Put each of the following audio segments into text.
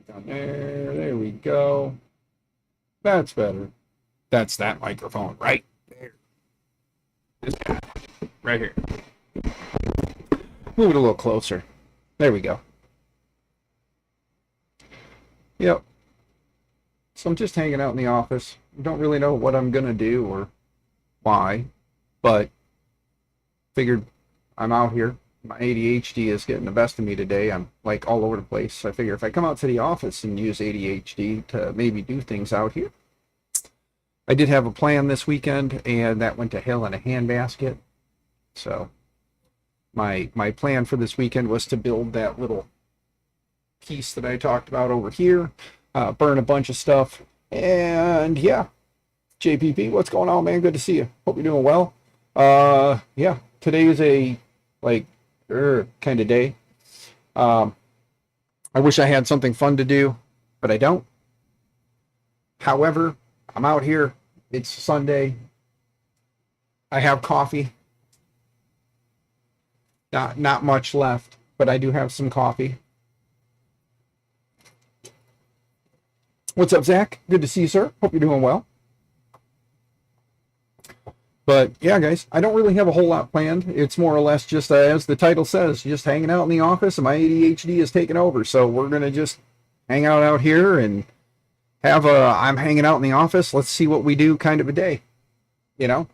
Put down there. There we go. That's better. That's that microphone right there. This guy right here. Move it a little closer. There we go. Yep. So I'm just hanging out in the office. Don't really know what I'm gonna do or why, but figured I'm out here. My ADHD is getting the best of me today. I'm like all over the place. So I figure if I come out to the office and use ADHD to maybe do things out here. I did have a plan this weekend, and that went to hell in a handbasket. So my plan for this weekend was to build that little piece that I talked about over here, burn a bunch of stuff, and yeah. JPP, what's going on, man? Good to see you. Hope you're doing well. Yeah, today is a like kind of day. I wish I had something fun to do, but I don't. However, I'm out here. It's Sunday. I have coffee. Not much left, but I do have some coffee. What's up, Zach? Good to see you, sir. Hope you're doing well. But yeah, guys, I don't really have a whole lot planned. It's more or less just as the title says, just hanging out in the office, and my ADHD is taking over. So we're gonna just hang out here and have a I'm hanging out in the office. Let's see what we do kind of a day, you know.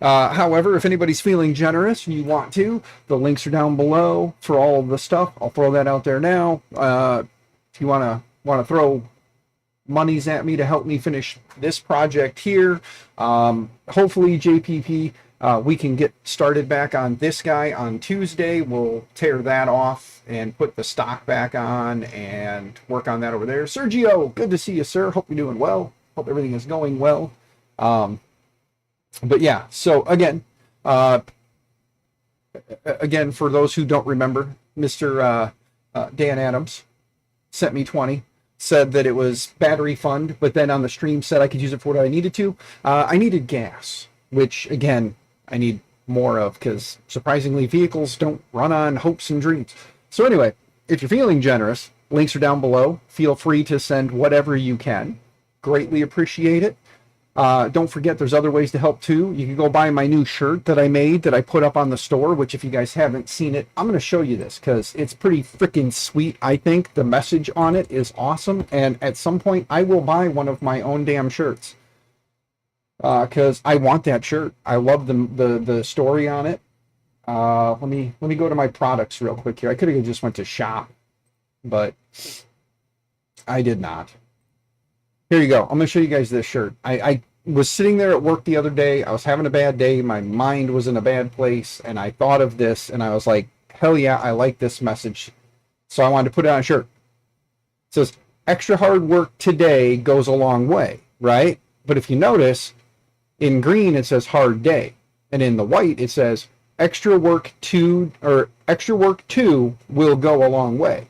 However, if anybody's feeling generous and you want to, the links are down below for all of the stuff. I'll throw that out there now. If you wanna throw monies at me to help me finish this project here. Hopefully, JPP, we can get started back on this guy on Tuesday. We'll tear that off and put the stock back on and work on that over there. Sergio, good to see you, sir. Hope you're doing well. Hope everything is going well. But yeah, so again, for those who don't remember, Mr. Dan Adams sent me 20. Said that it was battery fund, but then on the stream said I could use it for what I needed to. I needed gas, which again, I need more of because surprisingly vehicles don't run on hopes and dreams. So anyway, if you're feeling generous, links are down below. Feel free to send whatever you can. Greatly appreciate it. Don't forget there's other ways to help too. You can go buy my new shirt that I made that I put up on the store, which if you guys haven't seen it, I'm going to show you this because it's pretty freaking sweet. I think the message on it is awesome. And at some point I will buy one of my own damn shirts because I want that shirt. I love the story on it. Let me go to my products real quick here. I could have just went to shop, but I did not. Here you go. I'm going to show you guys this shirt. I was sitting there at work the other day. I was having a bad day. My mind was in a bad place. And I thought of this. And I was like, hell yeah, I like this message. So I wanted to put it on a shirt. It says, extra hard work today goes a long way, right? But if you notice, in green, it says hard day. And in the white, it says extra work two will go a long way.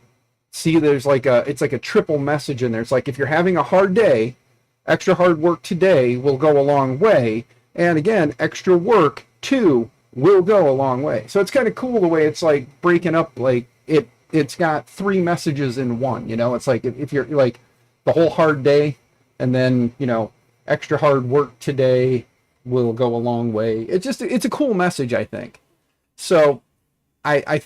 See, there's it's like a triple message in there. It's like if you're having a hard day, extra hard work today will go a long way. And again, extra work too will go a long way. So it's kind of cool the way it's like breaking up, like it's got three messages in one, you know. It's like if you're like the whole hard day and then, you know, extra hard work today will go a long way. It's a cool message, I think. So I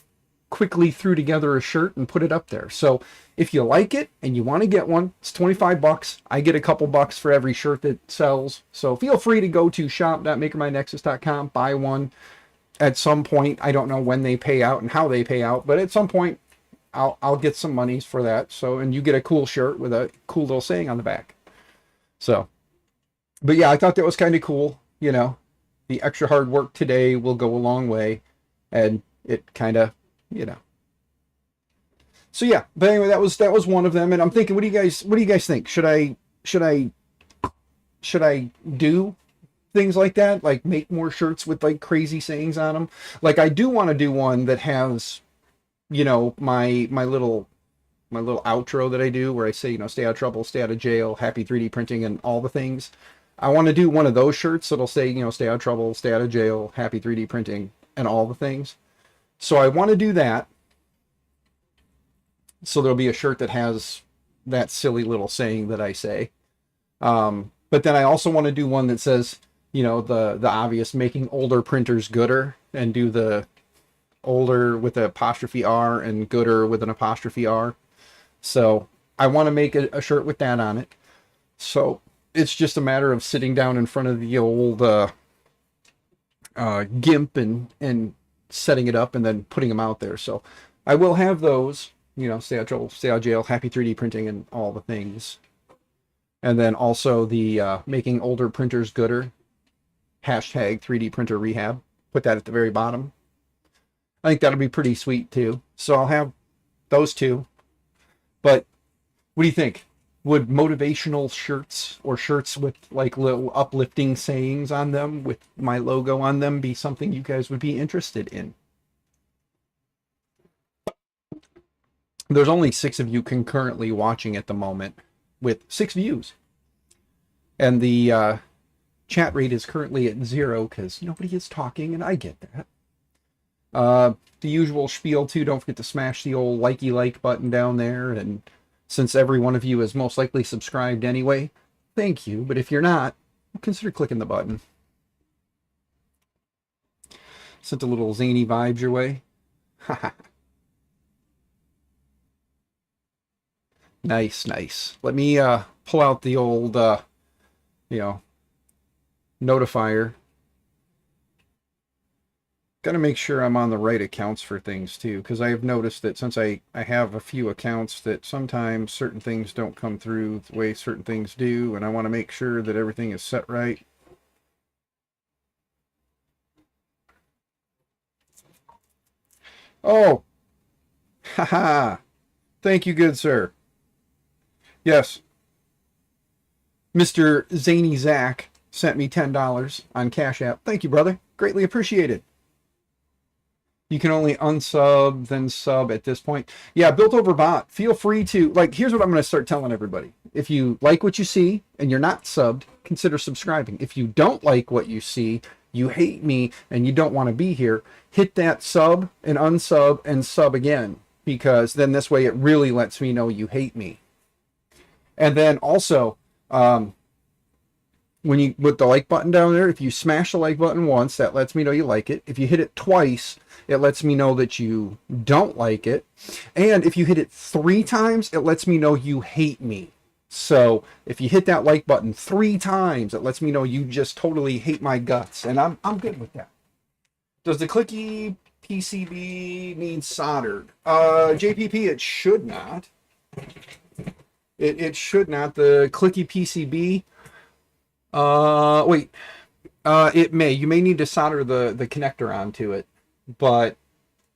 quickly threw together a shirt and put it up there. So if you like it and you want to get one, it's 25 bucks. I get a couple bucks for every shirt that sells. So feel free to go to shop.makermynexus.com, buy one at some point. I don't know when they pay out and how they pay out, but at some point I'll get some monies for that. So, and you get a cool shirt with a cool little saying on the back. So, but yeah, I thought that was kind of cool. You know, the extra hard work today will go a long way, and it kind of, you know. So yeah, but anyway, that was one of them, and I'm thinking, what do you guys think? Should I do things like that, like make more shirts with like crazy sayings on them? Like I do want to do one that has, you know, my little outro that I do where I say, you know, stay out of trouble, stay out of jail, happy 3D printing, and all the things. I want to do one of those shirts that'll say, you know, stay out of trouble, stay out of jail, happy 3D printing, and all the things. So I want to do that. So there'll be a shirt that has that silly little saying that I say. But then I also want to do one that says, you know, the obvious, making older printers gooder, and do the older with an apostrophe R and gooder with an apostrophe R. So I want to make a shirt with that on it. So it's just a matter of sitting down in front of the old GIMP and setting it up and then putting them out there. So I will have those, you know, stay out of jail, happy 3D printing, and all the things. And then also the making older printers gooder, hashtag 3D printer rehab. Put that at the very bottom. I think that'll be pretty sweet too. So I'll have those two. But what do you think? Would motivational shirts or shirts with like little uplifting sayings on them with my logo on them be something you guys would be interested in? There's only 6 of you concurrently watching at the moment with 6 views. And the chat rate is currently at 0 because nobody is talking, and I get that. The usual spiel too, don't forget to smash the old likey like button down there, and since every one of you is most likely subscribed anyway, thank you, but if you're not, consider clicking the button. Sent a little zany vibes your way. Nice. Let me pull out the old notifier. Got to make sure I'm on the right accounts for things too, because I have noticed that since I have a few accounts that sometimes certain things don't come through the way certain things do, and I want to make sure that everything is set right. Oh, haha. Thank you, good sir. Yes. Mr. Zany Zach sent me $10 on Cash App. Thank you, brother. Greatly appreciated. You can only unsub, then sub at this point. Yeah, Built Over Bot. Feel free to, like, here's what I'm going to start telling everybody. If you like what you see and you're not subbed, consider subscribing. If you don't like what you see, you hate me, and you don't want to be here, hit that sub and unsub and sub again, because then this way it really lets me know you hate me. And then also, when you with the like button down there, if you smash the like button once, that lets me know you like it. If you hit it twice, it lets me know that you don't like it. And if you hit it 3 times, it lets me know you hate me. So if you hit that like button 3 times, it lets me know you just totally hate my guts. And I'm good with that. Does the clicky PCB need soldered? JPP, it should not. It should not. The clicky PCB, it may. You may need to solder the connector onto it. But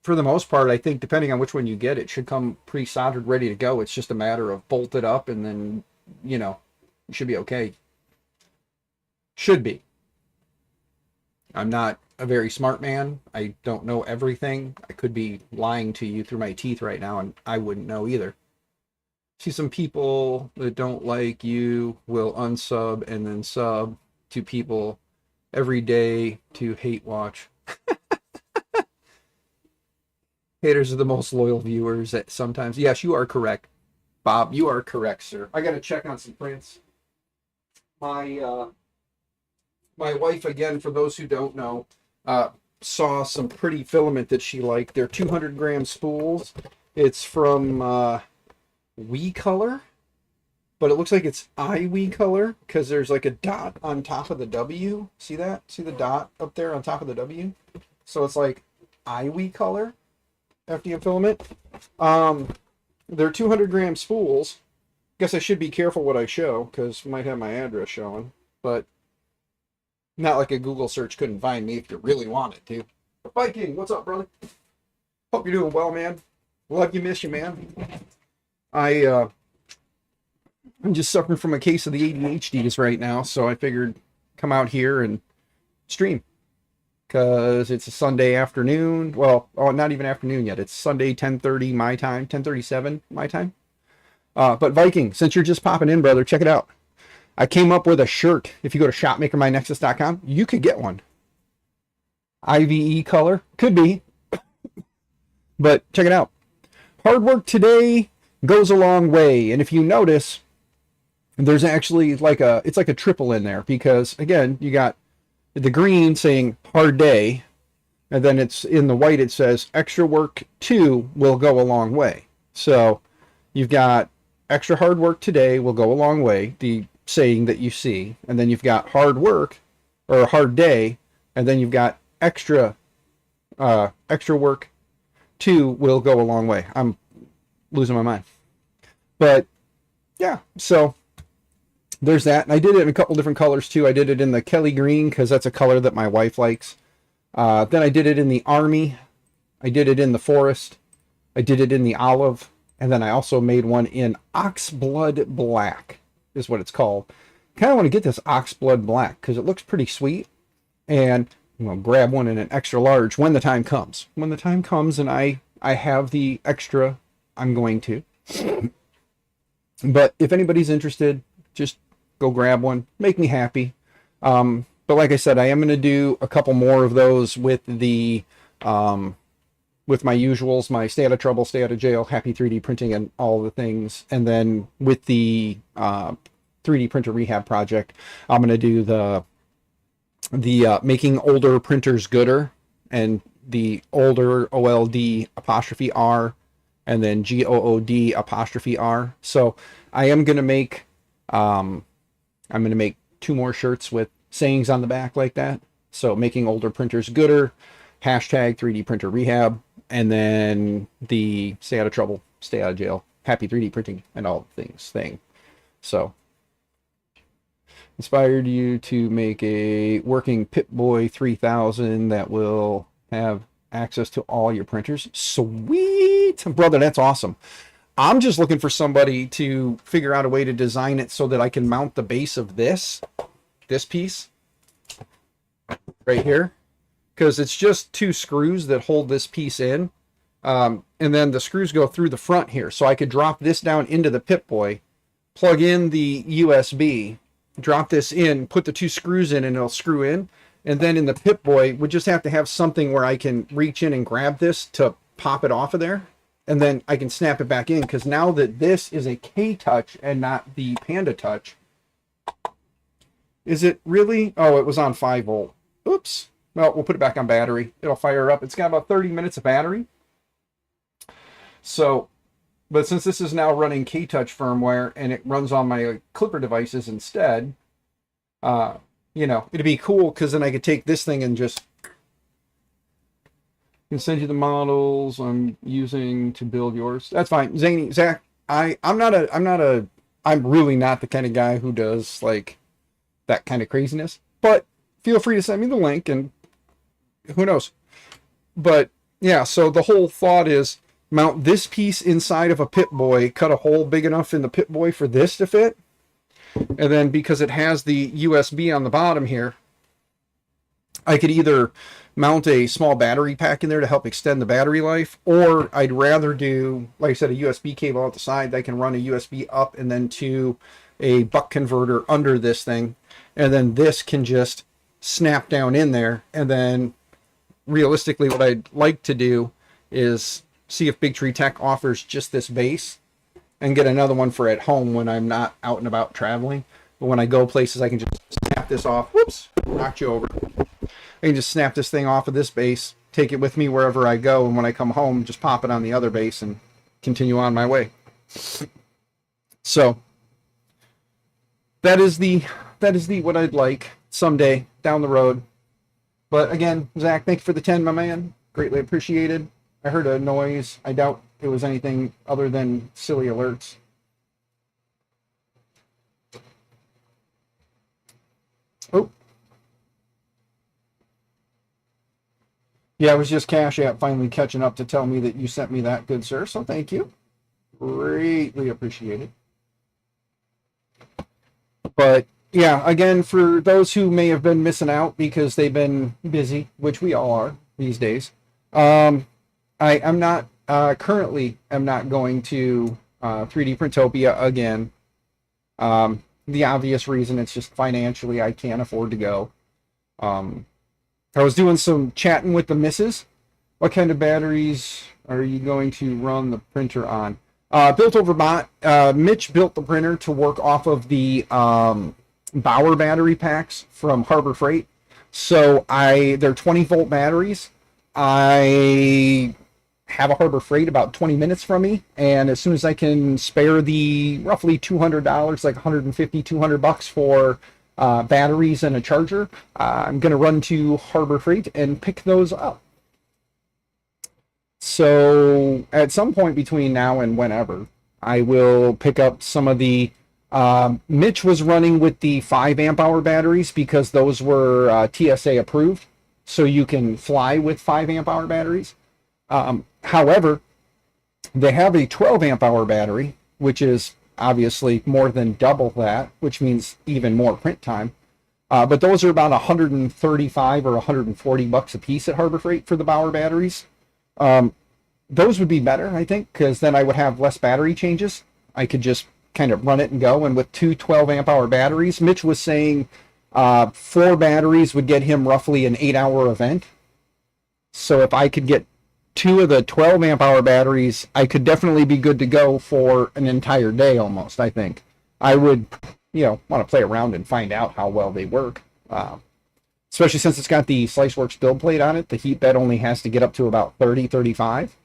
for the most part, I think depending on which one you get, it should come pre-soldered, ready to go. It's just a matter of bolt it up and then, you know, it should be okay. Should be. I'm not a very smart man. I don't know everything. I could be lying to you through my teeth right now, and I wouldn't know either. See, some people that don't like you will unsub and then sub to people every day to hate watch. Haters are the most loyal viewers that sometimes. Yes, you are correct, Bob. You are correct, sir. I got to check on some prints. My wife, again, for those who don't know, saw some pretty filament that she liked. They're 200-gram spools. It's from We Color, but it looks like it's We Color because there's like a dot on top of the W. See that? See the dot up there on top of the W? So it's like We Color FDM filament. They're 200-gram spools. Guess I should be careful what I show because might have my address showing, but not like a Google search couldn't find me if you really wanted to. Viking, what's up, brother? Hope you're doing well, man. Love you, miss you, man. I'm just suffering from a case of the ADHDs right now, so I figured come out here and stream. Because it's a Sunday afternoon. Well, not even afternoon yet. It's Sunday, 10:30 my time, 10:37 my time. But Viking, since you're just popping in, brother, check it out. I came up with a shirt. If you go to shopmakermynexus.com, you could get one. IVE color. Could be. But check it out. Hard work today, goes a long way. And if you notice, there's actually like it's like a triple in there, because again, you got the green saying hard day, and then it's in the white, it says extra work 2 will go a long way. So you've got extra hard work today will go a long way, the saying that you see, and then you've got hard work or hard day, and then you've got extra work 2 will go a long way. I'm losing my mind. But yeah, so there's that. And I did it in a couple different colors too. I did it in the Kelly green because that's a color that my wife likes. Then I did it in the army. I did it in the forest. I did it in the olive. And then I also made one in oxblood black is what it's called. Kind of want to get this oxblood black because it looks pretty sweet. And I'm going to grab one in an extra large when the time comes. When the time comes and I have the extra, I'm going to. But if anybody's interested, just go grab one. Make me happy. But like I said, I am going to do a couple more of those with the with my usuals, my stay out of trouble, stay out of jail, happy 3D printing, and all the things. And then with the 3D printer rehab project, I'm going to do the making older printers gooder, and the older OLD apostrophe R, and then GOOD apostrophe R. So I am going to make I'm going to make 2 more shirts with sayings on the back like that. So making older printers gooder, hashtag 3D printer rehab, and then the stay out of trouble, stay out of jail, happy 3D printing, and all things thing. So inspired you to make a working Pip-Boy 3000 that will have access to all your printers. Sweet, brother, that's awesome. I'm just looking for somebody to figure out a way to design it so that I can mount the base of this piece right here, because it's just 2 screws that hold this piece in, and then the screws go through the front here, so I could drop this down into the Pip-Boy, plug in the USB, drop this in, put the 2 screws in, and it'll screw in. And then in the Pip-Boy, we just have to have something where I can reach in and grab this to pop it off of there, and then I can snap it back in, because now that this is a K-Touch and not the Panda Touch. Is it really? Oh, it was on 5 volt. Oops. Well, we'll put it back on battery. It'll fire up. It's got about 30 minutes of battery. So, but since this is now running K-Touch firmware and it runs on my Clipper devices instead, you know, it'd be cool because then I could take this thing and just can send you the models I'm using to build yours. That's fine. Zany, Zach, I'm really not the kind of guy who does like that kind of craziness, but feel free to send me the link and who knows. But yeah, so the whole thought is mount this piece inside of a Pip-Boy, cut a hole big enough in the Pip-Boy for this to fit. And then because it has the USB on the bottom here, I could either mount a small battery pack in there to help extend the battery life, or I'd rather do, like I said, a USB cable out the side that can run a USB up and then to a buck converter under this thing. And then this can just snap down in there. And then realistically, what I'd like to do is see if Big Tree Tech offers just this base and get another one for at home when I'm not out and about traveling. But when I go places, I can just snap this off. Whoops, knocked you over. I can just snap this thing off of this base, take it with me wherever I go, and when I come home, just pop it on the other base and continue on my way. So that is the what I'd like someday down the road. But again, Zach, thank you for the 10, my man. Greatly appreciated. I heard a noise. I doubt it was anything other than silly alerts. Oh. Yeah, it was just Cash App finally catching up to tell me that you sent me that, good sir. So thank you. Greatly appreciated. But yeah, again, for those who may have been missing out because they've been busy, which we all are these days, I'm not currently am not going to 3D Printopia again. The obvious reason, it's just financially I can't afford to go. I was doing some chatting with the missus. What kind of batteries are you going to run the printer on? Built over bot. Mitch built the printer to work off of the Bauer battery packs from Harbor Freight. So they're 20-volt batteries. I have a Harbor Freight about 20 minutes from me, and as soon as I can spare the roughly $200, like 150, $200 for batteries and a charger, I'm going to run to Harbor Freight and pick those up. So at some point between now and whenever, I will pick up some of the Mitch was running with the 5 amp hour batteries because those were TSA approved, so you can fly with 5 amp hour batteries. However, they have a 12 amp hour battery, which is obviously more than double that, which means even more print time. But those are about 135 or 140 bucks a piece at Harbor Freight for the Bauer batteries. Those would be better, I think, because then I would have less battery changes. I could just kind of run it and go. And with two 12 amp hour batteries, Mitch was saying 4 batteries would get him roughly an 8-hour event. So if I could get 2 of the 12 amp hour batteries, I could definitely be good to go for an entire day almost, I think. I would, want to play around and find out how well they work. Especially since it's got the SliceWorks build plate on it. The heat bed only has to get up to about 30, 35.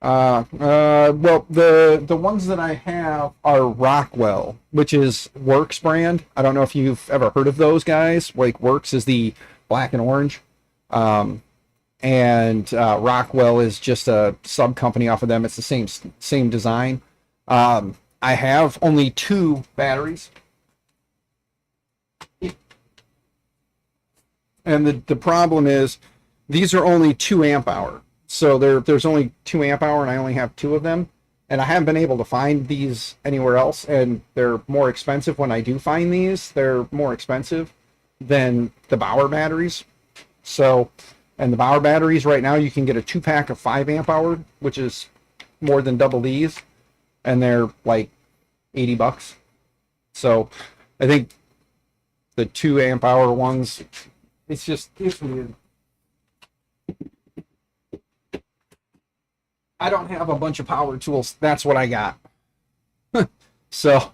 Well, the ones that I have are Rockwell, which is Works brand. I don't know if you've ever heard of those guys. Like Works is the black and orange, and Rockwell is just a sub company off of them. It's the same design. I have only 2 batteries, and the problem is these are only 2 amp hour. So there's only 2 amp hour, and I only have 2 of them. And I haven't been able to find these anywhere else, and they're more expensive. When I do find these, they're more expensive than the Bauer batteries. So, and the Bauer batteries right now, you can get a 2-pack of 5 amp hour, which is more than double these, and they're like 80 bucks. So I think the 2 amp hour ones, it's weird. I don't have a bunch of power tools. That's what I got. So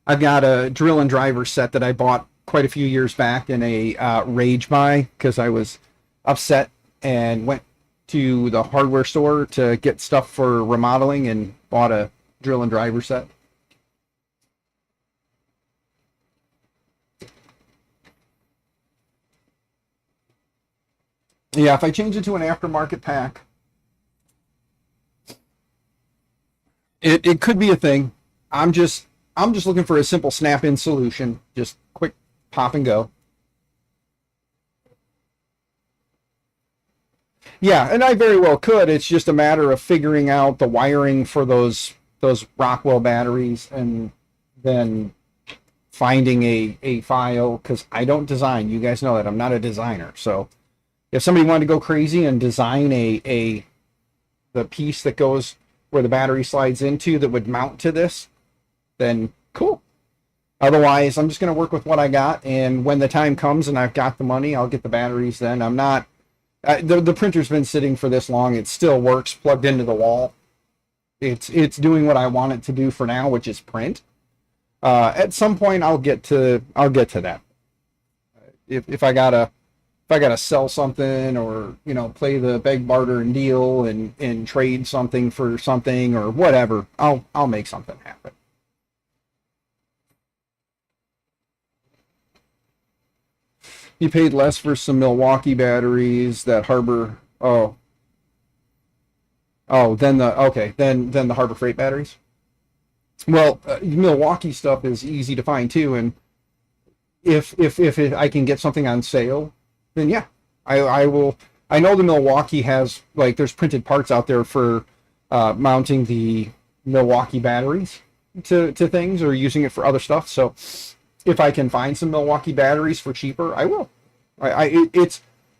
I've got a drill and driver set that I bought quite a few years back in a rage buy because I was upset and went to the hardware store to get stuff for remodeling and bought a drill and driver set. Yeah, if I change it to an aftermarket pack, it could be a thing. I'm just looking for a simple snap-in solution, just quick pop and go. Yeah, and I very well could. It's just a matter of figuring out the wiring for those Rockwell batteries and then finding a file, because I don't design. You guys know that I'm not a designer. So if somebody wanted to go crazy and design the piece that goes where the battery slides into that would mount to this, then cool. Otherwise, I'm just going to work with what I got, and when the time comes and I've got the money, I'll get the batteries then. I'm not... the printer's been sitting for this long. It still works plugged into the wall. It's doing what I want it to do for now, which is print. At some point, I'll get to that. If I gotta sell something, or play the beg, barter, and deal, and trade something for something or whatever, I'll make something happen. You paid less for some Milwaukee batteries that Harbor. Then the Harbor Freight batteries. Well, Milwaukee stuff is easy to find too, and if I can get something on sale, then yeah, I will. I know the Milwaukee has, like, there's printed parts out there for mounting the Milwaukee batteries to things, or using it for other stuff. So if I can find some Milwaukee batteries for cheaper, I will.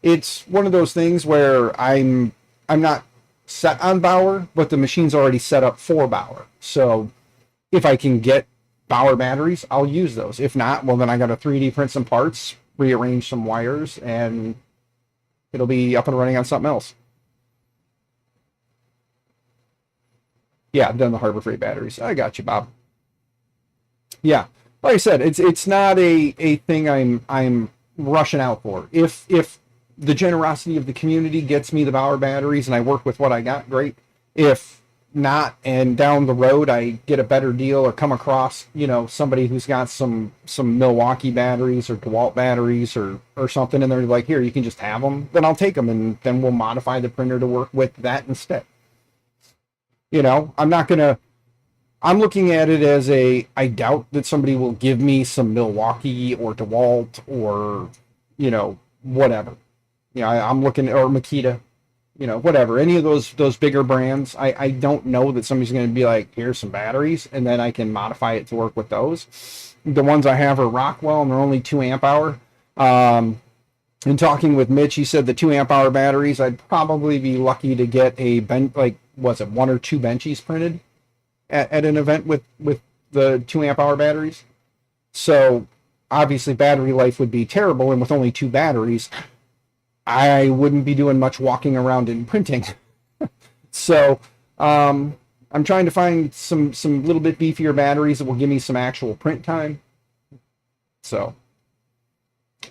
It's one of those things where I'm not set on Bauer, but the machine's already set up for Bauer. So if I can get Bauer batteries, I'll use those. If not, well, then I got to 3D print some parts, rearrange some wires, and it'll be up and running on something else. Yeah, I've done the Harbor Freight batteries. I got you, Bob. Yeah, like I said, it's not a thing I'm rushing out for. If the generosity of the community gets me the Bauer batteries and I work with what I got, great. If not, and down the road I get a better deal or come across, somebody who's got some Milwaukee batteries or DeWalt batteries or something, and they're like, here, you can just have them, then I'll take them, and then we'll modify the printer to work with that instead. I'm not gonna. I'm looking at it as I doubt that somebody will give me some Milwaukee or DeWalt or, whatever. I'm looking, or Makita, whatever. Any of those bigger brands. I don't know that somebody's going to be like, here's some batteries, and then I can modify it to work with those. The ones I have are Rockwell, and they're only 2 amp hour. In talking with Mitch, he said the 2 amp hour batteries, I'd probably be lucky to get was it 1 or 2 benchies printed at an event with the 2 amp hour batteries. So obviously battery life would be terrible, and with only 2 batteries, I wouldn't be doing much walking around and printing. So I'm trying to find some little bit beefier batteries that will give me some actual print time. So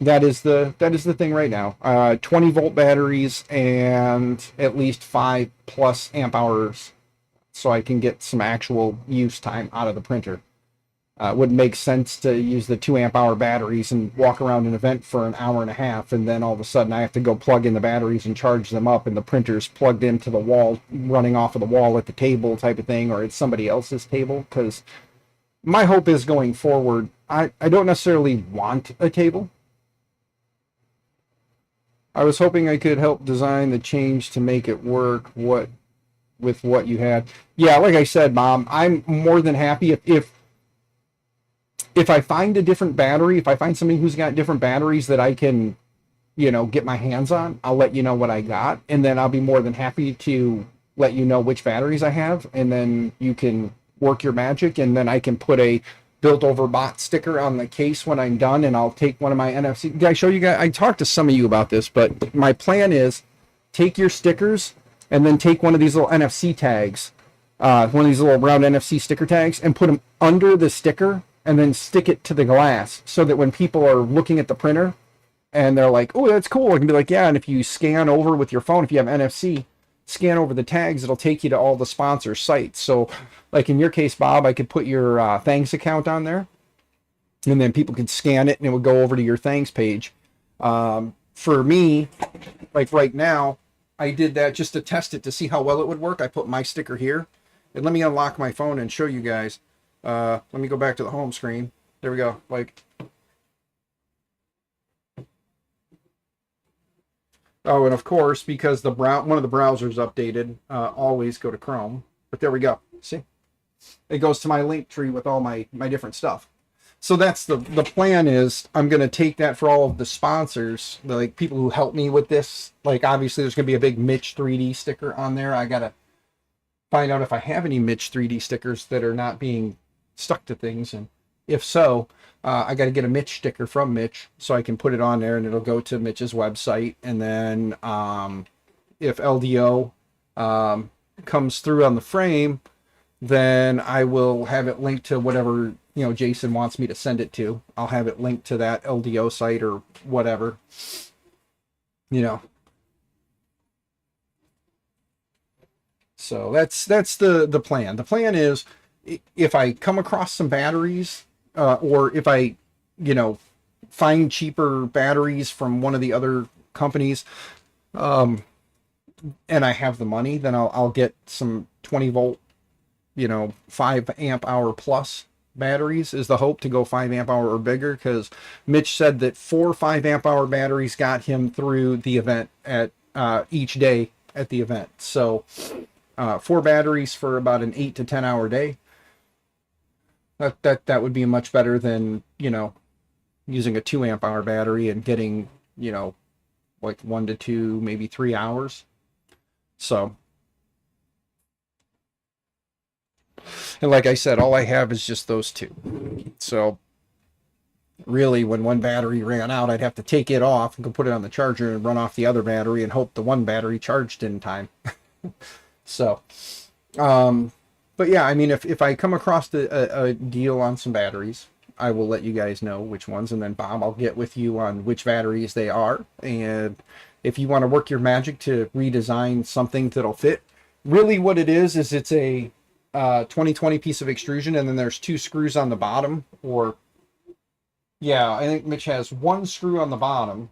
that is the thing right now. 20 volt batteries and at least 5 plus amp hours, so I can get some actual use time out of the printer. It wouldn't make sense to use the 2 amp hour batteries and walk around an event for an hour and a half, and then all of a sudden I have to go plug in the batteries and charge them up, and the printer's plugged into the wall, running off of the wall at the table type of thing, or it's somebody else's table. Because my hope is going forward, I don't necessarily want a table. I was hoping I could help design the change to make it work with what you had. Yeah, like I said, Mom, I'm more than happy if I find a different battery, if I find somebody who's got different batteries that I can, get my hands on, I'll let you know what I got, and then I'll be more than happy to let you know which batteries I have, and then you can work your magic, and then I can put a built over bot sticker on the case when I'm done, and I'll take one of my NFC. Did I show you guys? I talked to some of you about this, but my plan is take your stickers and then take one of these little NFC tags, one of these little round NFC sticker tags, and put them under the sticker, and then stick it to the glass, so that when people are looking at the printer and they're like, oh, that's cool, I can be like, yeah, and if you scan over with your phone, if you have NFC, scan over the tags, it'll take you to all the sponsor sites. So like in your case, Bob, I could put your thanks account on there, and then people could scan it and it would go over to your thanks page. For me, like right now, I did that just to test it to see how well it would work. I put my sticker here, and let me unlock my phone and show you guys. Let me go back to the home screen. There we go. Oh, and of course, because one of the browsers updated, always go to Chrome. But there we go. See, it goes to my link tree with all my different stuff. So that's the plan. Is I'm going to take that for all of the sponsors, like people who help me with this. Like obviously, there's going to be a big Mitch 3D sticker on there. I gotta find out if I have any Mitch 3D stickers that are not being stuck to things, and if so, I got to get a Mitch sticker from Mitch so I can put it on there, and it'll go to Mitch's website. And then if LDO comes through on the frame, then I will have it linked to whatever Jason wants me to send it to. I'll have it linked to that LDO site or whatever. So that's the plan. The plan is, if I come across some batteries, or if I, find cheaper batteries from one of the other companies, and I have the money, then I'll get some 20 volt, 5 amp hour plus batteries is the hope, to go 5 amp hour or bigger, because Mitch said that 4 5 amp hour batteries got him through the event at each day at the event. So 4 batteries for about an 8 to 10 hour day. That would be much better than, using a 2 amp hour battery and getting, like 1 to 2, maybe 3 hours. So, and like I said, all I have is just those 2. So really, when one battery ran out, I'd have to take it off and go put it on the charger and run off the other battery and hope the one battery charged in time. So, but yeah, I mean, if I come across a deal on some batteries, I will let you guys know which ones, and then Bob, I'll get with you on which batteries they are. And if you want to work your magic to redesign something that'll fit, really what it is it's a 2020 piece of extrusion, and then there's 2 screws on the bottom, or yeah, I think Mitch has 1 screw on the bottom.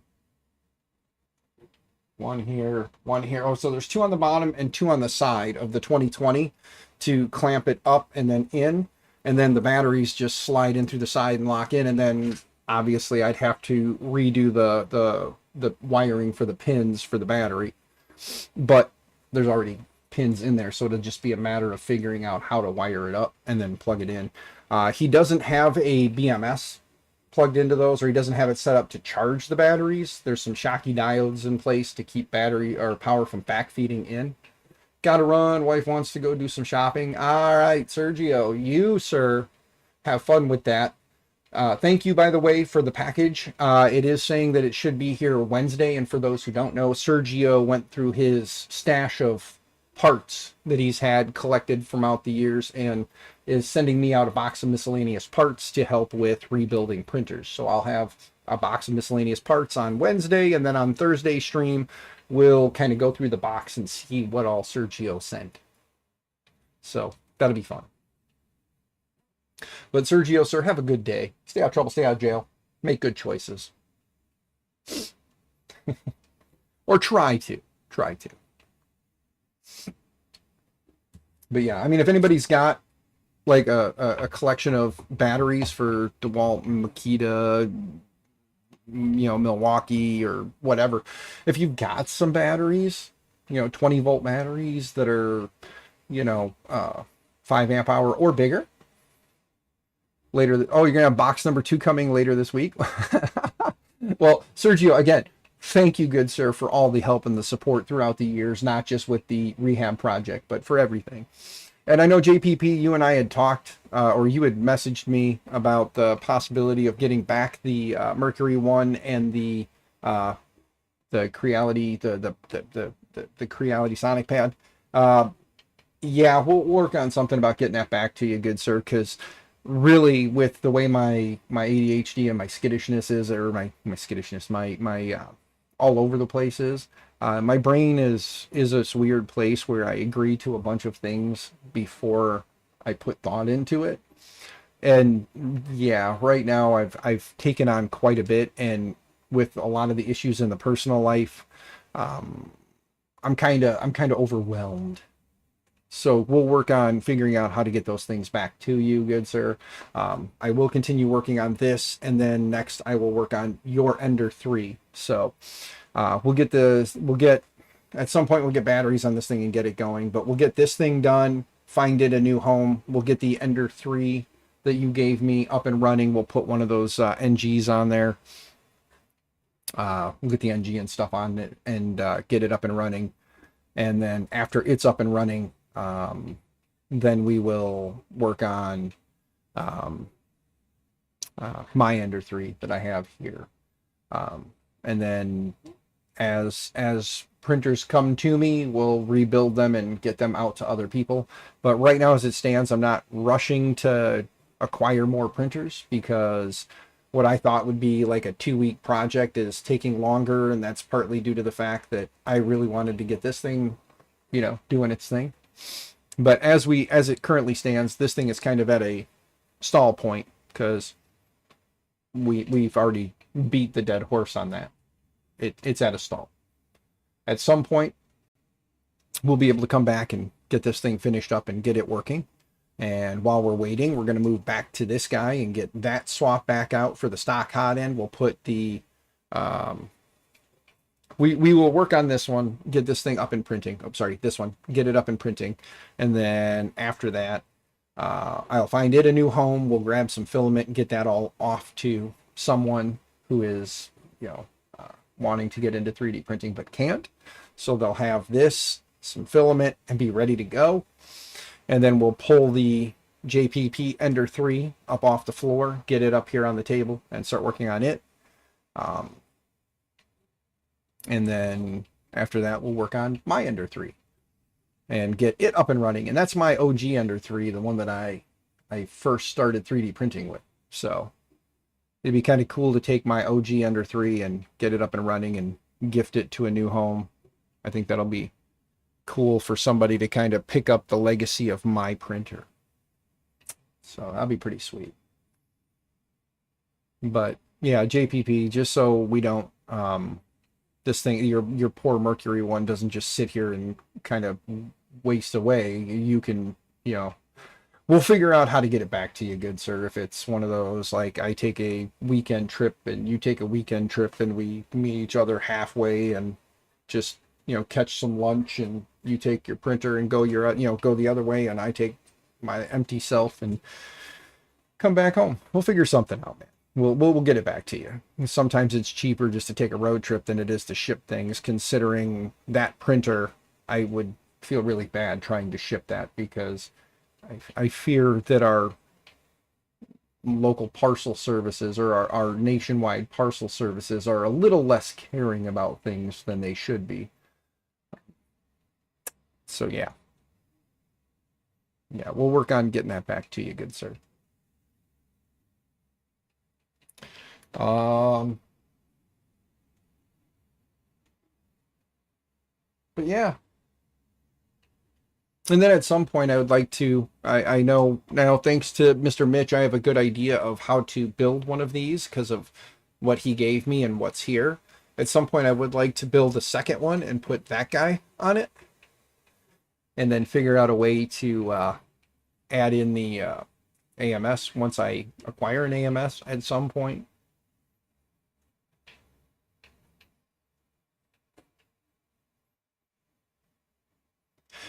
One here, one here. Oh, so there's 2 on the bottom and 2 on the side of the 2020 to clamp it up and then in. And then the batteries just slide in through the side and lock in. And then obviously I'd have to redo the wiring for the pins for the battery. But there's already pins in there, so it'll just be a matter of figuring out how to wire it up and then plug it in. He doesn't have a BMS plugged into those, or he doesn't have it set up to charge the batteries. There's some Schottky diodes in place to keep battery or power from backfeeding in. Gotta run, wife wants to go do some shopping. All right, Sergio, you, sir, have fun with that. Thank you, by the way, for the package. It is saying that it should be here Wednesday, and for those who don't know, Sergio went through his stash of parts that he's had collected from out the years and is sending me out a box of miscellaneous parts to help with rebuilding printers. So I'll have a box of miscellaneous parts on Wednesday, and then on Thursday stream we'll kind of go through the box and see what all Sergio sent. So that'll be fun. But Sergio, sir, have a good day. Stay out of trouble, stay out of jail, make good choices. Or try to. But yeah, I mean, if anybody's got like a collection of batteries for DeWalt, Makita, Milwaukee or whatever, if you've got some batteries, 20 volt batteries that are, 5 amp hour or bigger, you're gonna have box number 2 coming later this week. Well, Sergio, again, thank you, good sir, for all the help and the support throughout the years, not just with the rehab project, but for everything. And I know, JPP, you and I had talked, or you had messaged me about the possibility of getting back the Mercury One and the Creality, the Creality Sonic Pad. Yeah, we'll work on something about getting that back to you, good sir, because really, with the way my ADHD and my skittishness is, or my skittishness, my all over the place is, my brain is this weird place where I agree to a bunch of things before I put thought into it. And yeah, right now I've taken on quite a bit, and with a lot of the issues in the personal life, I'm kind of overwhelmed. So we'll work on figuring out how to get those things back to you, good sir. I will continue working on this, and then next I will work on your Ender 3. So at some point we'll get batteries on this thing and get it going, but we'll get this thing done, find it a new home. We'll get the Ender 3 that you gave me up and running. We'll put one of those NGs on there. We'll get the NG and stuff on it and get it up and running. And then after it's up and running, then we will work on my Ender 3 that I have here. And then as printers come to me, we'll rebuild them and get them out to other people. But right now, as it stands, I'm not rushing to acquire more printers, because what I thought would be like a 2-week project is taking longer, and that's partly due to the fact that I really wanted to get this thing, doing its thing. But as it currently stands, this thing is kind of at a stall point, because we've already beat the dead horse on that. It's at a stall. At some point, we'll be able to come back and get this thing finished up and get it working. And while we're waiting, we're going to move back to this guy and get that swap back out for the stock hot end. We'll put the we will work on this one, get this thing up in printing. Oh, sorry, this one, get it up in printing. And then after that, I'll find it a new home. We'll grab some filament and get that all off to someone who is, wanting to get into 3D printing but can't. So they'll have this, some filament, and be ready to go. And then we'll pull the JPP Ender 3 up off the floor, get it up here on the table, and start working on it. Um, and then after that, we'll work on my Ender 3 and get it up and running. And that's my OG Ender 3, the one that I first started 3D printing with. So it'd be kind of cool to take my OG Ender 3 and get it up and running and gift it to a new home. I think that'll be cool for somebody to kind of pick up the legacy of my printer. So that'll be pretty sweet. But yeah, JPP, just so we don't, this thing, your poor Mercury one doesn't just sit here and kind of waste away. You can, we'll figure out how to get it back to you, good sir. If it's one of those, like I take a weekend trip and you take a weekend trip and we meet each other halfway and just, catch some lunch, and you take your printer and go go the other way, and I take my empty self and come back home. We'll figure something out, man. We'll get it back to you. Sometimes it's cheaper just to take a road trip than it is to ship things. Considering that printer, I would feel really bad trying to ship that, because I fear that our local parcel services, or our nationwide parcel services, are a little less caring about things than they should be. So yeah, we'll work on getting that back to you, good sir. But yeah. And then at some point I would like to, I know now, thanks to Mr. Mitch, I have a good idea of how to build one of these because of what he gave me and what's here. At some point I would like to build a second one and put that guy on it, and then figure out a way to add in the AMS once I acquire an AMS at some point.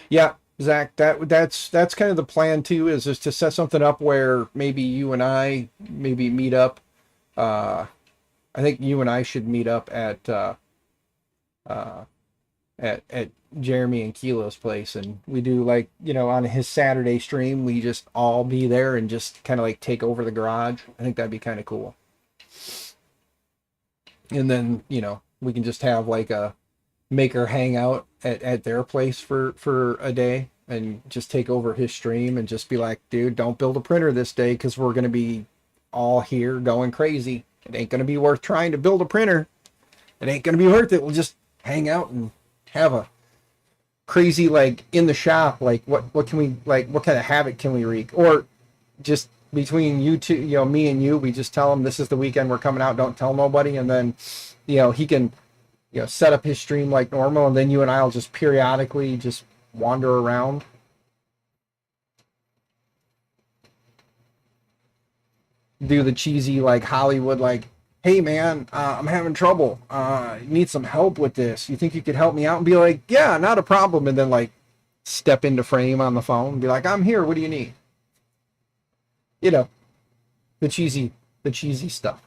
Yeah, Zach, that's kind of the plan too, is just to set something up where maybe you and I maybe meet up. I think you and I should meet up at Jeremy and Kilo's place, and we do, like, on his Saturday stream, we just all be there and just kind of like take over the garage. I think that'd be kind of cool. And then, we can just have like a maker hangout at their place for a day and just take over his stream and just be like, dude, don't build a printer this day because we're going to be all here going crazy. It ain't going to be worth trying to build a printer. It ain't going to be worth it. We'll just hang out and have a crazy, like, in the shop, like what can we, like, what kind of havoc can we wreak? Or just between you two, me and you, we just tell him this is the weekend we're coming out, don't tell nobody, and then he can set up his stream like normal, and then you and I'll just periodically just wander around. Do the cheesy, like, Hollywood, like, hey man, I'm having trouble. Need some help with this. You think you could help me out? And be like, yeah, not a problem. And then, like, step into frame on the phone and be like, I'm here. What do you need? The cheesy stuff.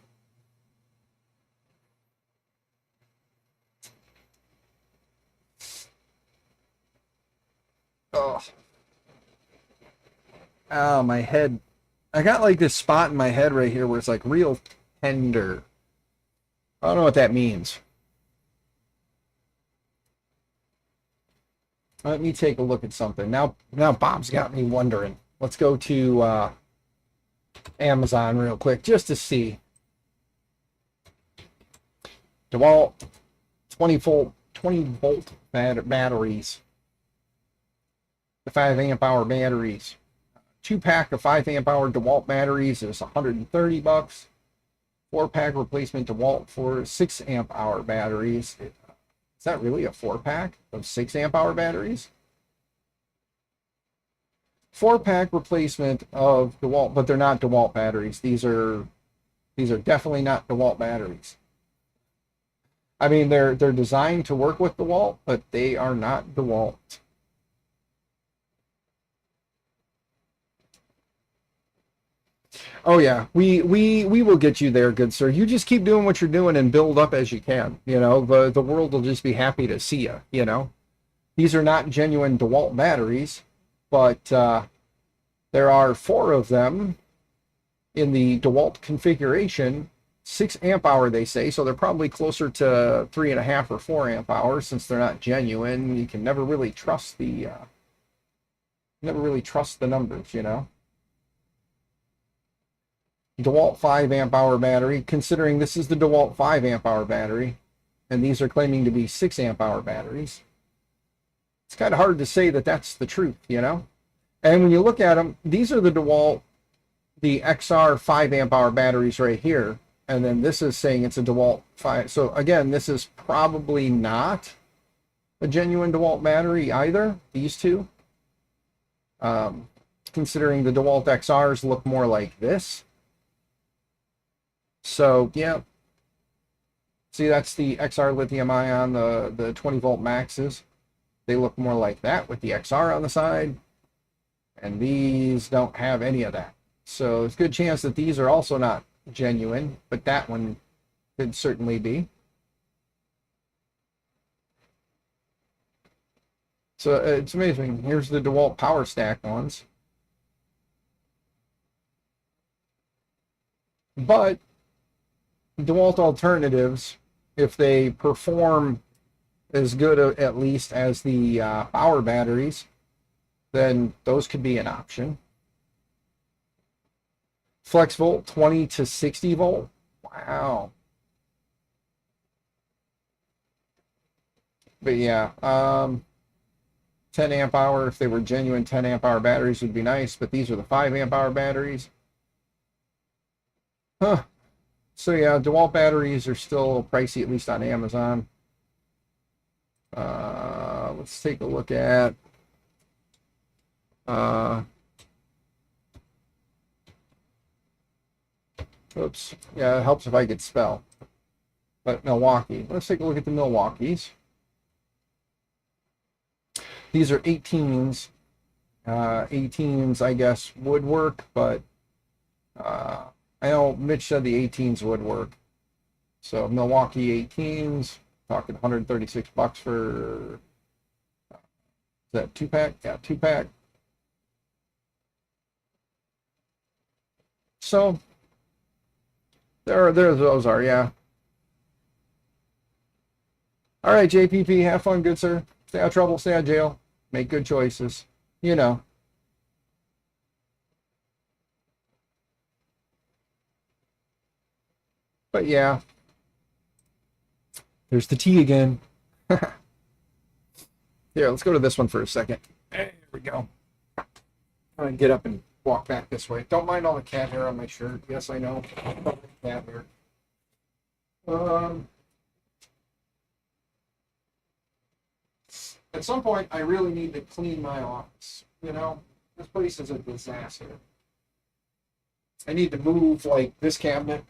Oh, my head. I got like this spot in my head right here where it's like real tender. I don't know what that means. Let me take a look at something. Now Bob's got me wondering. Let's go to Amazon real quick just to see. DeWalt 20 volt batteries. The 5 amp hour batteries. 2-pack of 5 amp hour DeWalt batteries is $130. 4-pack replacement DeWalt for 6 amp hour batteries. Is that really a 4-pack of 6 amp hour batteries? 4-pack replacement of DeWalt, but they're not DeWalt batteries. These are definitely not DeWalt batteries. I mean, they're designed to work with DeWalt, but they are not DeWalt. Oh yeah, we will get you there, good sir. You just keep doing what you're doing and build up as you can. The world will just be happy to see you. These are not genuine DeWalt batteries, but There are 4 of them in the DeWalt configuration, 6 amp hour they say, so they're probably closer to 3.5 or 4 amp hours since they're not genuine. You can never really trust the numbers, you know. DeWalt 5 amp hour battery, considering this is the DeWalt 5 amp hour battery, and these are claiming to be 6 amp hour batteries. It's kind of hard to say that that's the truth, you know. And when you look at them, these are the DeWalt, the XR 5 amp hour batteries right here. And then this is saying it's a DeWalt 5. So again, this is probably not a genuine DeWalt battery either, these two. Considering the DeWalt XRs look more like this. So, yeah. See, that's the XR lithium ion, the 20 volt maxes. They look more like that with the XR on the side. And these don't have any of that. So it's a good chance that these are also not genuine, but that one could certainly be. So it's amazing. Here's the DeWalt Power Stack ones. But DeWalt alternatives, if they perform as good at least as the power batteries, then those could be an option. Flex volt 20 to 60 volt. Wow. But yeah, 10 amp hour, if they were genuine 10 amp hour batteries would be nice, but these are the 5 amp hour batteries. Huh. So yeah, DeWalt batteries are still pricey, at least on Amazon. Let's take a look at oops. Yeah, it helps if I could spell. But Milwaukee. Let's take a look at the Milwaukees. These are 18s. 18s, I guess, would work, but I know Mitch said the 18s would work. So Milwaukee 18s, talking 136 bucks for, is that 2-pack? Yeah, 2-pack. So there those are, yeah. All right, JPP, have fun, good sir. Stay out of trouble, stay out of jail. Make good choices. You know. But yeah. There's the tea again. Here, let's go to this one for a second. There we go. I'm going to get up and walk back this way. Don't mind all the cat hair on my shirt. Yes, I know. Cat hair. At some point, I really need to clean my office. You know, this place is a disaster. I need to move, like, this cabinet,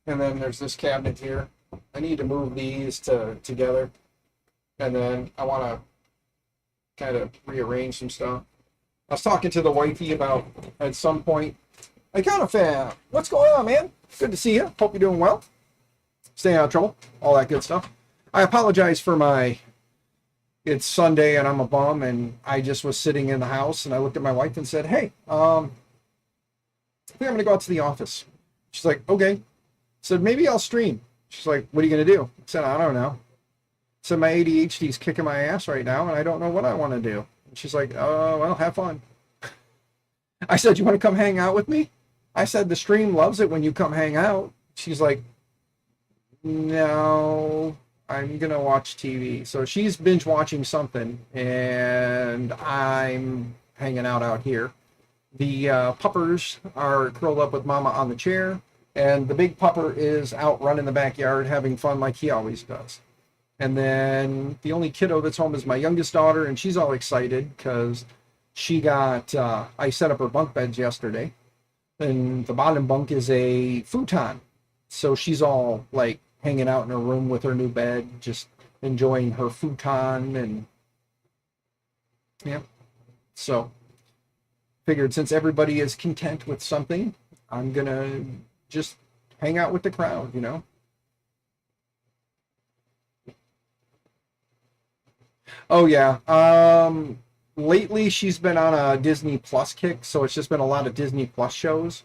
and then there's this cabinet here. I need to move these together, and then I want to kind of rearrange some stuff. I was talking to the wifey about, at some point, I kind of, what's going on, man? Good to see you. Hope you're doing well. Staying out of trouble. All that good stuff. I apologize for it's Sunday and I'm a bum, and I just was sitting in the house and I looked at my wife and said, hey, I think I'm going to go out to the office. She's like, okay. I said, maybe I'll stream. She's like, what are you going to do? I said, I don't know. I said, my ADHD is kicking my ass right now and I don't know what I want to do. And she's like, oh, well, have fun. I said, you want to come hang out with me? I said, the stream loves it when you come hang out. She's like, no, I'm going to watch TV. So she's binge watching something and I'm hanging out here. The puppers are curled up with mama on the chair, and the big pupper is out running the backyard having fun like he always does. And then the only kiddo that's home is my youngest daughter, and she's all excited because she got, I set up her bunk beds yesterday, and the bottom bunk is a futon. So she's all like hanging out in her room with her new bed, just enjoying her futon, and yeah. So figured since everybody is content with something, I'm gonna just hang out with the crowd, you know. Oh yeah. lately she's been on a Disney Plus kick, so it's just been a lot of Disney Plus shows.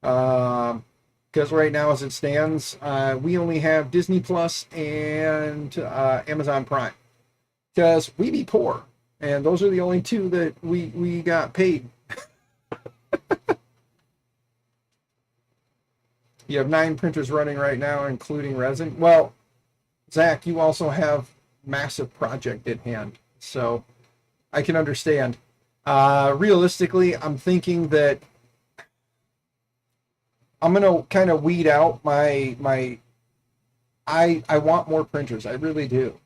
Because right now, as it stands, we only have Disney Plus and Amazon Prime. Because we be poor, and those are the only two that we got paid. You have 9 printers running right now, including resin. Well, Zach, you also have massive project at hand, so I can understand. Realistically, I'm thinking that I'm gonna kind of weed out my. I want more printers. I really do.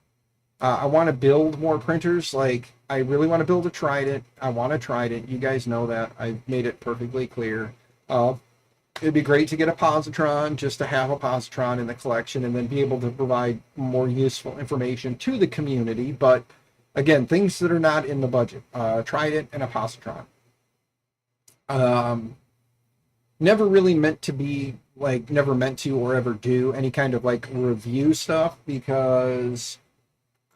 I want to build more printers. Like I really want to build a Trident. I want a Trident. You guys know that. I made it perfectly clear. It'd be great to get a positron, just to have a positron in the collection, and then be able to provide more useful information to the community. But again, things that are not in the budget: Trident and a positron. Never really meant to be like, never meant to or ever do any kind of like review stuff, because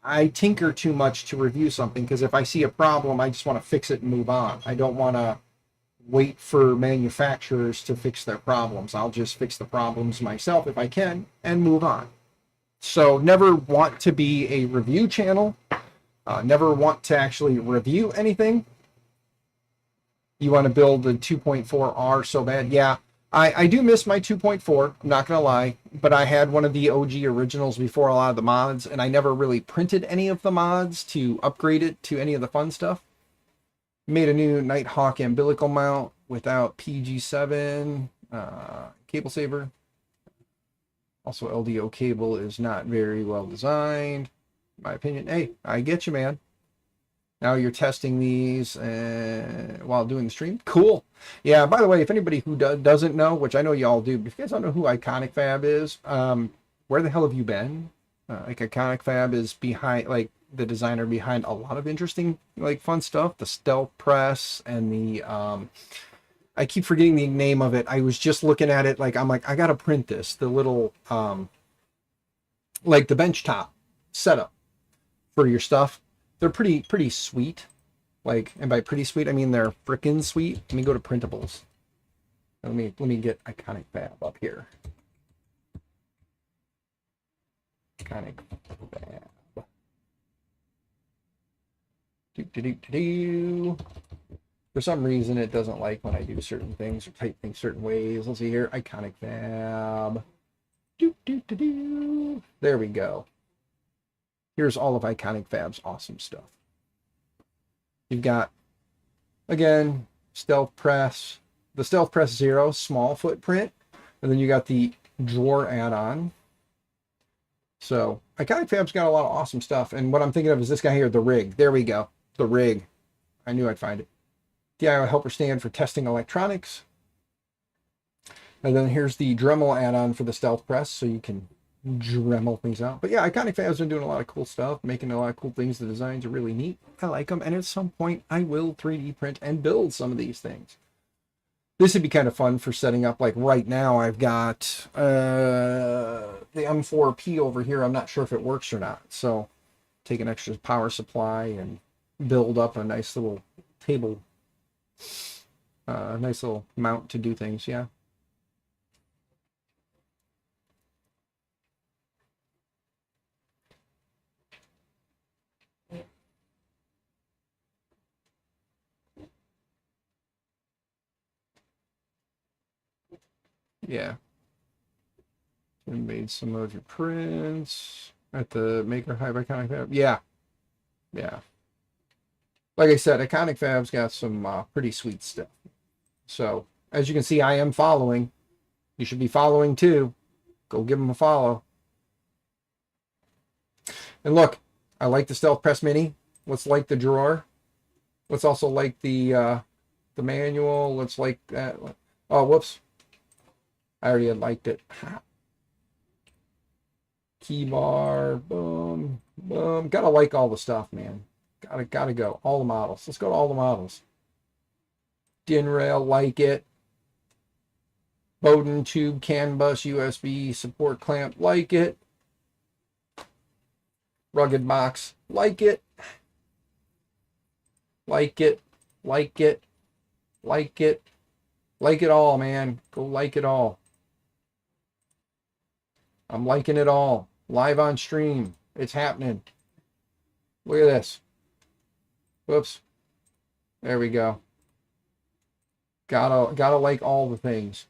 I tinker too much to review something. Because if I see a problem, I just want to fix it and move on. I don't want to wait for manufacturers to fix their problems. I'll just fix the problems myself if I can and move on. So never want to be a review channel. Never want to actually review anything. You want to build the 2.4R so bad. Yeah, I do miss my 2.4. I'm not going to lie. But I had one of the OG originals before a lot of the mods, and I never really printed any of the mods to upgrade it to any of the fun stuff. Made a new Nighthawk umbilical mount without PG7 cable saver. Also, LDO cable is not very well designed, in my opinion. Hey, I get you, man. Now you're testing these while doing the stream. Cool. Yeah, by the way, if anybody who doesn't know, which I know you all do, but if you guys don't know who Iconic Fab is, where the hell have you been? Like, Iconic Fab is behind, like, the designer behind a lot of interesting, like, fun stuff. The Stealth Press and the, I keep forgetting the name of it. I was just looking at it, like, I'm like, I gotta print this. The little, like, the benchtop setup for your stuff. They're pretty sweet. Like, and by pretty sweet, I mean they're frickin' sweet. Let me go to printables. Let me get Iconic Fab up here. Iconic Fab. For some reason, it doesn't like when I do certain things or type things certain ways. Let's see here. Iconic Fab. There we go. Here's all of Iconic Fab's awesome stuff. You've got, again, Stealth Press, the Stealth Press Zero, small footprint, and then you got the drawer add-on. So Iconic Fab's got a lot of awesome stuff, and what I'm thinking of is this guy here, the Rig. There we go, the Rig. I knew I'd find it. DIY helper stand for testing electronics. And then here's the Dremel add-on for the Stealth Press, so you can Dremel things out. But yeah, Iconic Fab's been doing a lot of cool stuff, making a lot of cool things. The designs are really neat. I like them, and at some point I will 3D print and build some of these things. This would be kind of fun for setting up. Like right now I've got the M4P over here. I'm not sure if it works or not, so take an extra power supply and build up a nice little table, nice little mount to do things. Yeah. Yeah. And made some of your prints at the Maker Hive Iconic Fab. Yeah. Yeah. Like I said, Iconic Fab's got some pretty sweet stuff. So, as you can see, I am following. You should be following too. Go give them a follow. And look, I like the Stealth Press Mini. Let's like the drawer. Let's also like the manual. Let's like that. Oh, whoops. I already had liked it. Key bar, boom, boom. Gotta like all the stuff, man. Gotta go. All the models. Let's go to all the models. DIN rail, like it. Bowden tube, CAN bus, USB support clamp, like it. Rugged box, like it. Like it, like it, like it, like it all, man. Go like it all. I'm liking it all. Live on stream. It's happening. Look at this. Whoops. There we go. Gotta like all the things.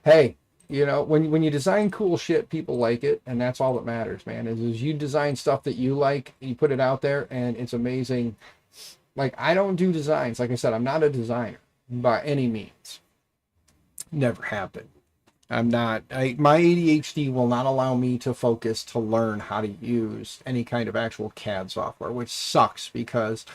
Hey, when you design cool shit, people like it, and that's all that matters, man. Is you design stuff that you like, you put it out there, and it's amazing. Like, I don't do designs. Like I said, I'm not a designer by any means. Never happened. I'm not. My ADHD will not allow me to focus to learn how to use any kind of actual CAD software, which sucks because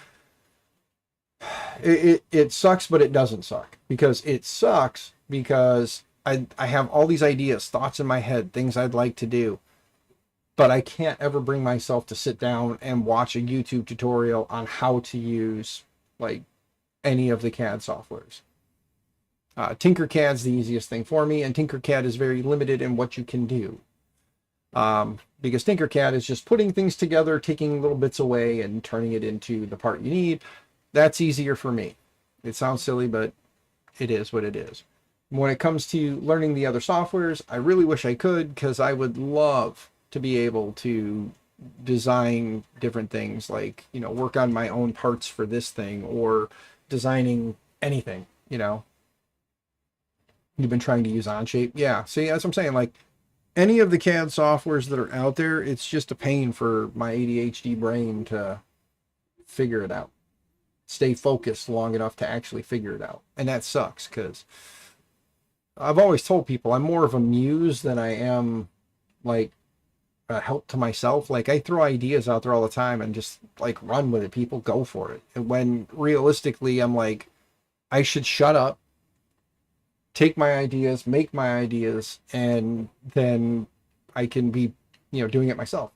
it sucks, but it doesn't suck because it sucks because I have all these ideas, thoughts in my head, things I'd like to do, but I can't ever bring myself to sit down and watch a YouTube tutorial on how to use like any of the CAD softwares. Tinkercad's the easiest thing for me, and Tinkercad is very limited in what you can do. Because Tinkercad is just putting things together, taking little bits away, and turning it into the part you need. That's easier for me. It sounds silly, but it is what it is. When it comes to learning the other softwares, I really wish I could, because I would love to be able to design different things, like, work on my own parts for this thing, or designing anything. You've been trying to use Onshape. Yeah, see, that's what I'm saying. Like, any of the CAD softwares that are out there, it's just a pain for my ADHD brain to figure it out. Stay focused long enough to actually figure it out. And that sucks, because I've always told people I'm more of a muse than I am like a help to myself. Like, I throw ideas out there all the time and just like run with it. People go for it. And when realistically I'm like, I should shut up, take my ideas, make my ideas, and then I can be, doing it myself.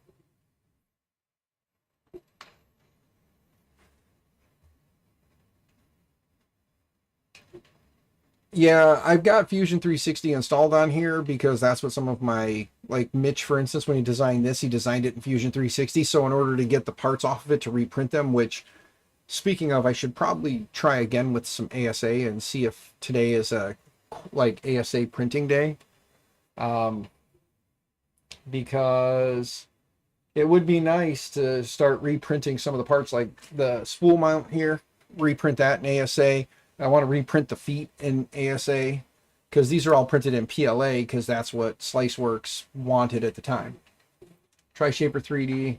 Yeah, I've got Fusion 360 installed on here because that's what some of my, like Mitch, for instance, when he designed this, he designed it in Fusion 360. So in order to get the parts off of it to reprint them, which, speaking of, I should probably try again with some ASA and see if today is a like ASA printing day. Because it would be nice to start reprinting some of the parts, like the spool mount here, reprint that in ASA. I want to reprint the feet in ASA because these are all printed in PLA because that's what SliceWorks wanted at the time. Try Shaper 3D.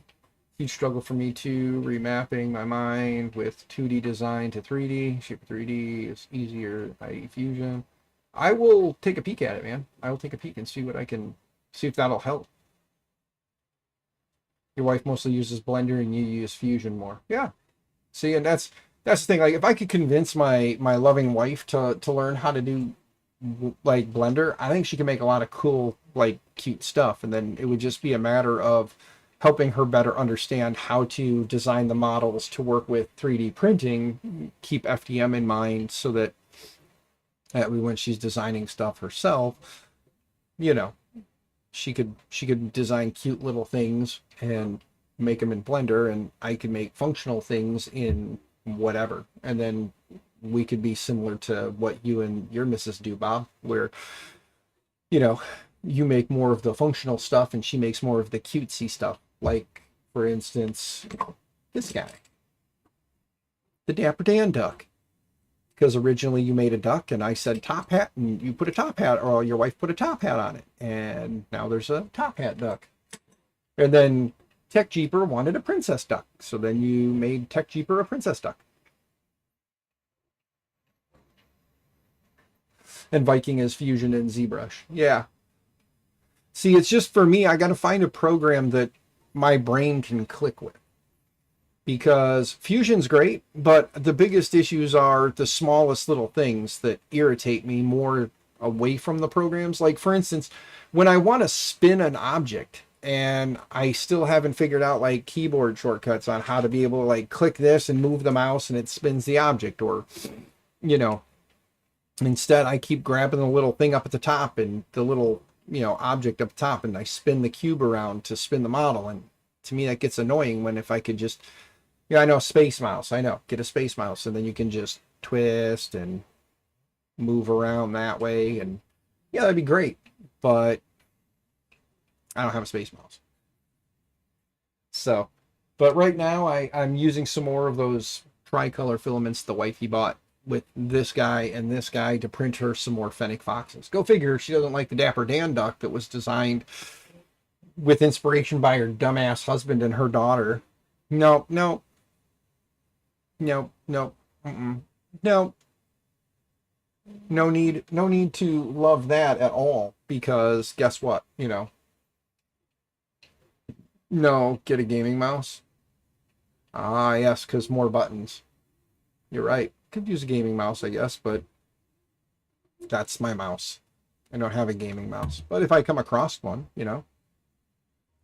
Huge struggle for me too. Remapping my mind with 2D design to 3D. Shaper 3D is easier by Fusion. I will take a peek at it, man. I will take a peek and see what I can see if that'll help. Your wife mostly uses Blender and you use Fusion more. Yeah. See, and that's the thing. Like, if I could convince my loving wife to learn how to do like Blender, I think she can make a lot of cool, like, cute stuff. And then it would just be a matter of helping her better understand how to design the models to work with 3D printing, keep FDM in mind, so that when she's designing stuff herself, she could design cute little things and make them in Blender, and I could make functional things in whatever. And then we could be similar to what you and your missus do, Bob, where, you make more of the functional stuff and she makes more of the cutesy stuff. Like, for instance, this guy, the Dapper Dan duck. Because originally you made a duck and I said top hat and you put a top hat, or your wife put a top hat on it. And now there's a top hat duck. And then Tech Jeeper wanted a princess duck. So then you made Tech Jeeper a princess duck. And Viking is Fusion and ZBrush. Yeah. See, it's just, for me, I got to find a program that my brain can click with. Because Fusion's great, but the biggest issues are the smallest little things that irritate me more away from the programs. Like, for instance, when I want to spin an object and I still haven't figured out like keyboard shortcuts on how to be able to like click this and move the mouse and it spins the object, or, instead I keep grabbing the little thing up at the top and the little object up top, and I spin the cube around to spin the model. And to me, that gets annoying when if I could just, I know space mouse, I know, get a space mouse, and then you can just twist and move around that way. And yeah, that'd be great. But I don't have a space mouse. So, but right now I'm using some more of those tricolor filaments the wifey bought with this guy and this guy to print her some more fennec foxes. Go figure, she doesn't like the Dapper Dan duck that was designed with inspiration by her dumbass husband and her daughter. No, no. No, no. Mm-mm. No. No need to love that at all, because guess what? No, get a gaming mouse. Ah, yes, because more buttons. You're right. Could use a gaming mouse, I guess, but that's my mouse. I don't have a gaming mouse. But if I come across one,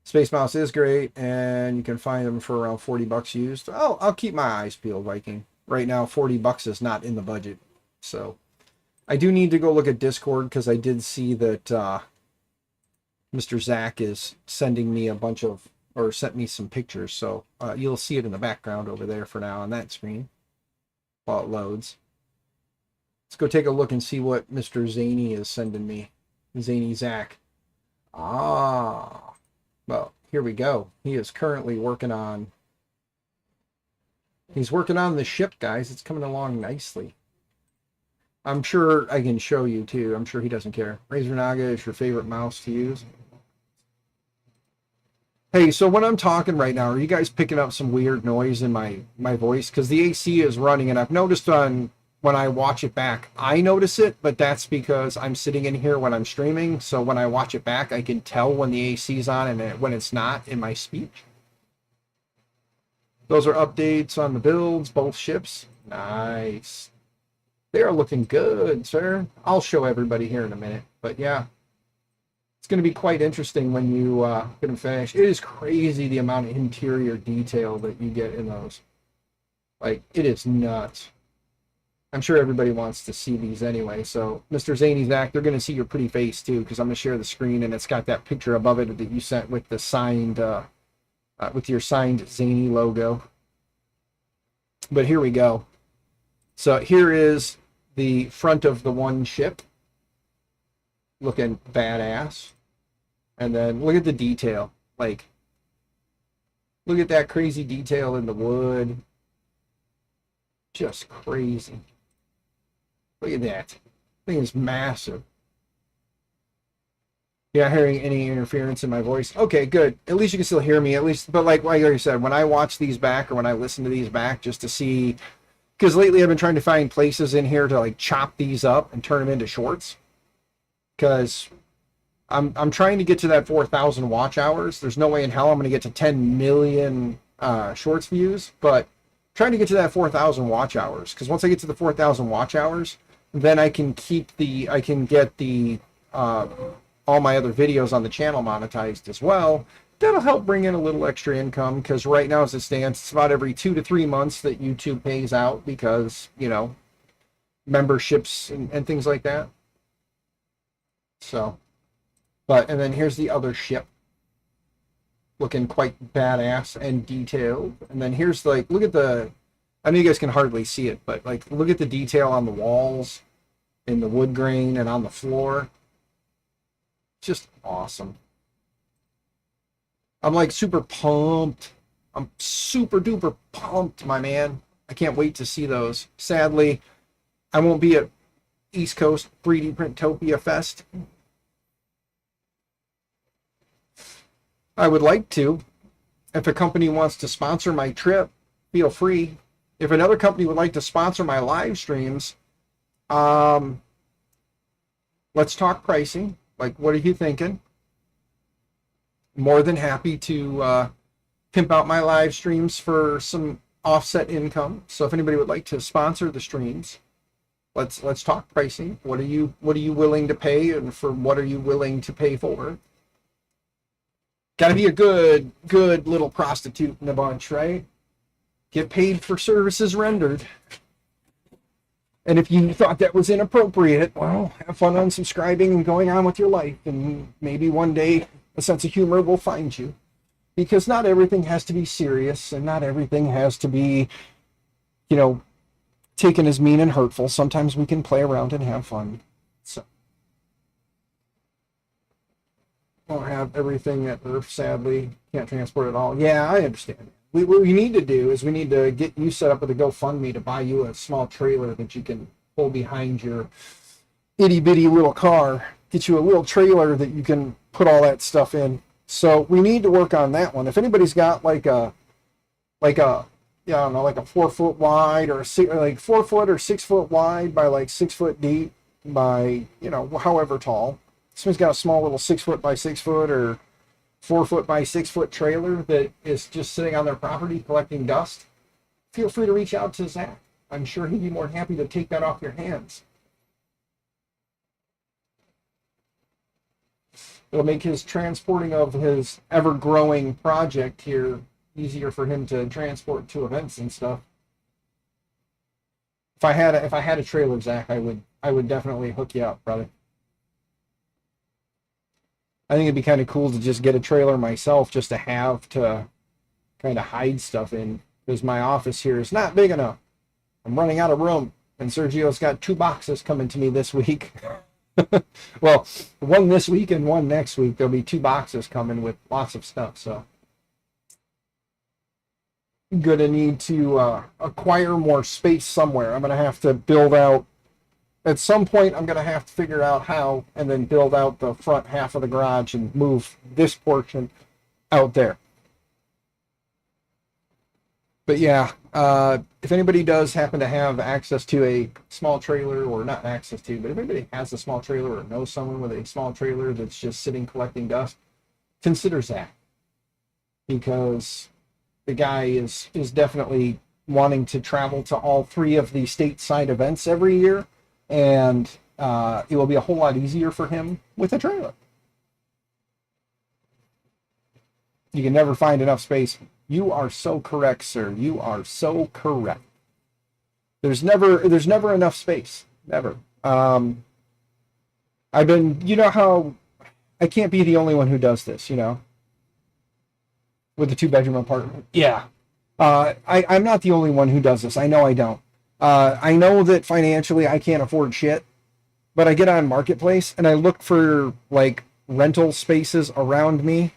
Space Mouse is great, and you can find them for around $40 used. I'll keep my eyes peeled, Viking. Right now, $40 is not in the budget. So I do need to go look at Discord, because I did see that Mr. Zach is sending me sent me some pictures. So you'll see it in the background over there for now on that screen while it loads. Let's go take a look and see what Mr. Zany is sending me. Zany Zach. Well, here we go. He is currently working on the ship, guys. It's coming along nicely. I'm sure I can show you too. I'm sure he doesn't care. Razer Naga is your favorite mouse to use. Hey, so when I'm talking right now, are you guys picking up some weird noise in my voice? Because the AC is running, and I've noticed when I watch it back, I notice it, but that's because I'm sitting in here when I'm streaming. So when I watch it back, I can tell when the AC is on and when it's not in my speech. Those are updates on the builds, both ships. Nice. They are looking good, sir. I'll show everybody here in a minute, but yeah. It's going to be quite interesting when you get them finished. It is crazy the amount of interior detail that you get in those. Like, it is nuts. I'm sure everybody wants to see these anyway. So, Mr. Zany Zach, they're going to see your pretty face too, because I'm going to share the screen, and it's got that picture above it that you sent with the signed, with your signed Zany logo. But here we go. So here is the front of the one ship. Looking badass. And then look at the detail. Like, look at that crazy detail in the wood. Just crazy. Look at that. Thing is massive. Yeah, hearing any interference in my voice. Okay, good. At least you can still hear me. At least, but like I said, when I watch these back or when I listen to these back, just to see, because lately I've been trying to find places in here to like chop these up and turn them into shorts. Because I'm trying to get to that 4,000 watch hours. There's no way in hell I'm going to get to 10 million shorts views, but trying to get to that 4,000 watch hours. Because once I get to the 4,000 watch hours, then I can get the all my other videos on the channel monetized as well. That'll help bring in a little extra income, because right now as it stands, it's about every 2 to 3 months that YouTube pays out because, memberships and things like that. So, and then here's the other ship, looking quite badass and detailed. And then here's look at I know you guys can hardly see it, but look at the detail on the walls, in the wood grain, and on the floor. Just awesome. I'm super pumped. I'm super duper pumped, my man. I can't wait to see those. Sadly, I won't be at East Coast 3D Printopia Fest. I would like to. If a company wants to sponsor my trip, feel free. If another company would like to sponsor my live streams, let's talk pricing. What are you thinking? More than happy to pimp out my live streams for some offset income. So if anybody would like to sponsor the streams, let's talk pricing. What are you willing to pay, and for what are you willing to pay for? Got to be a good little prostitute in the bunch, right? Get paid for services rendered. And if you thought that was inappropriate, well, have fun unsubscribing and going on with your life. And maybe one day a sense of humor will find you. Because not everything has to be serious, and not everything has to be, you know, taken as mean and hurtful. Sometimes we can play around and have fun. So, won't have everything at Earth, sadly. Can't transport it all. Yeah, I understand. What we need to do is we need to get you set up with a GoFundMe to buy you a small trailer that you can pull behind your itty bitty little car. Get you a little trailer that you can put all that stuff in. So we need to work on that one. If anybody's got like a yeah, I don't know, like a 4 foot wide or like 4 foot or 6 foot wide by like 6 foot deep by, you know, however tall. Someone's got a small little 6 foot by 6 foot or 4 foot by 6 foot trailer that is just sitting on their property collecting dust. Feel free to reach out to Zach. I'm sure he'd be more than happy to take that off your hands. It'll make his transporting of his ever-growing project here easier for him to transport to events and stuff. If I had a trailer, Zach, I would definitely hook you up, brother. I think it'd be kind of cool to just get a trailer myself, just to have to kind of hide stuff in, because my office here is not big enough. I'm running out of room, and Sergio's got 2 boxes coming to me this week. Well, one this week and one next week. There'll be 2 boxes coming with lots of stuff. So I'm gonna need to acquire more space somewhere. I'm gonna have to build out. At some point, I'm gonna have to figure out how, and then build out the front half of the garage and move this portion out there. But yeah, if anybody does happen to have access to a small trailer, or not access to, but if anybody has a small trailer or knows someone with a small trailer that's just sitting collecting dust, consider Zach. Because the guy is definitely wanting to travel to all 3 of the stateside events every year, and it will be a whole lot easier for him with a trailer. You can never find enough space. You are so correct, sir. You are so correct. There's never enough space. Never. I've been, you know how I can't be the only one who does this, you know, with the 2-bedroom apartment. Yeah. I'm not the only one who does this. I know I don't. I know that financially I can't afford shit, but I get on Marketplace and I look for like rental spaces around me.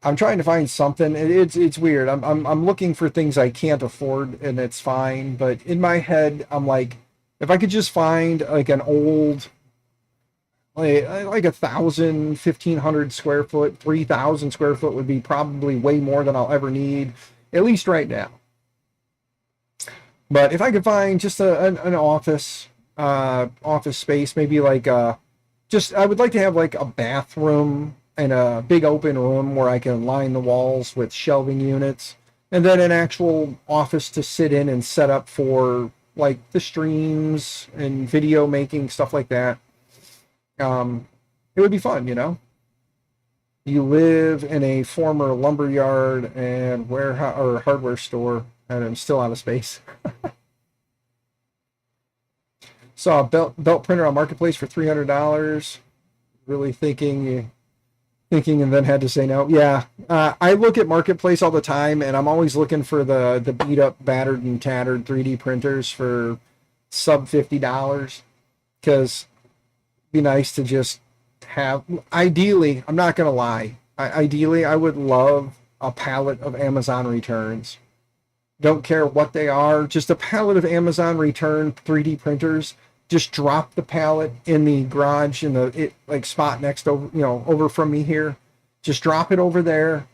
I'm trying to find something. It's weird. I'm looking for things I can't afford, and it's fine. But in my head, I'm like, if I could just find like an old, like 1,000, 1,500 square foot, 3,000 square foot would be probably way more than I'll ever need, at least right now. But if I could find just an office space, maybe like I would like to have like a bathroom and a big open room where I can line the walls with shelving units, and then an actual office to sit in and set up for like the streams and video making, stuff like that. It would be fun, you know. You live in a former lumberyard and warehouse or hardware store, and I'm still out of space. Saw a belt printer on Marketplace for $300. Really thinking, and then had to say no. Yeah, I look at Marketplace all the time, and I'm always looking for the beat up, battered, and tattered 3D printers for sub $50, because it'd be nice to just have. Ideally, I'm not gonna lie. Ideally, I would love a pallet of Amazon returns. Don't care what they are, just a pallet of Amazon return 3D printers. Just drop the pallet in the garage in the spot next over from me here. Just drop it over there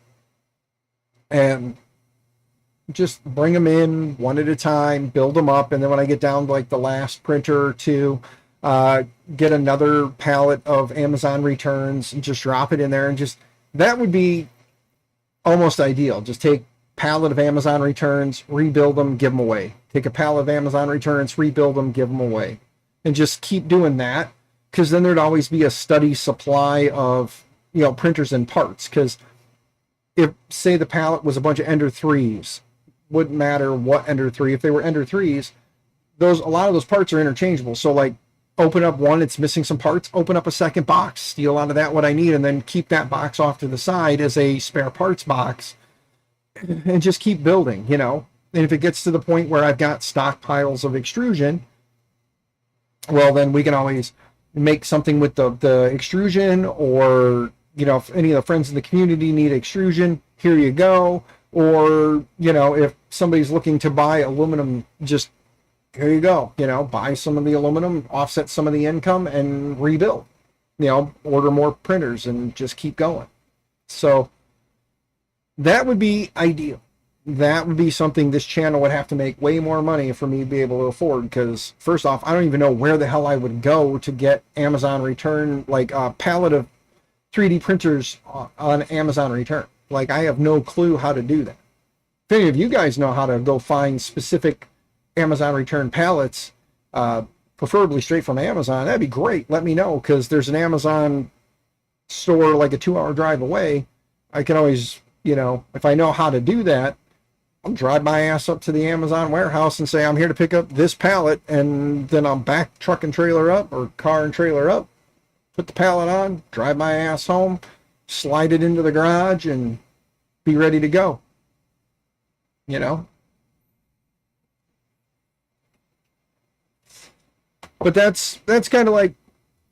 and just bring them in one at a time, build them up, and then when I get down to like the last printer or two, get another pallet of Amazon returns and just drop it in there, and just that would be almost ideal. Just take pallet of Amazon returns, rebuild them, give them away. Take a pallet of Amazon returns, rebuild them, give them away. And just keep doing that, because then there'd always be a steady supply of printers and parts. Because if, say, the pallet was a bunch of Ender 3s, wouldn't matter what Ender 3. If they were Ender 3s, a lot of those parts are interchangeable. So like, open up one, it's missing some parts, open up a second box, steal out of that what I need, and then keep that box off to the side as a spare parts box, and just keep building, you know. And if it gets to the point where I've got stockpiles of extrusion, well, then we can always make something with the extrusion, or, you know, if any of the friends in the community need extrusion, here you go. Or, you know, if somebody's looking to buy aluminum, just here you go, you know, buy some of the aluminum, offset some of the income, and rebuild, you know, order more printers and just keep going. So that would be ideal. That would be something this channel would have to make way more money for me to be able to afford, because first off, I don't even know where the hell I would go to get Amazon return, like a pallet of 3D printers on Amazon return. Like, I have no clue how to do that. If any of you guys know how to go find specific Amazon return pallets, preferably straight from Amazon, that'd be great. Let me know, because there's an Amazon store like a 2-hour drive away. I can always, you know, if I know how to do that, I'll drive my ass up to the Amazon warehouse and say, I'm here to pick up this pallet, and then I'll back truck and trailer up, or car and trailer up, put the pallet on, drive my ass home, slide it into the garage, and be ready to go. You know? But that's kind of like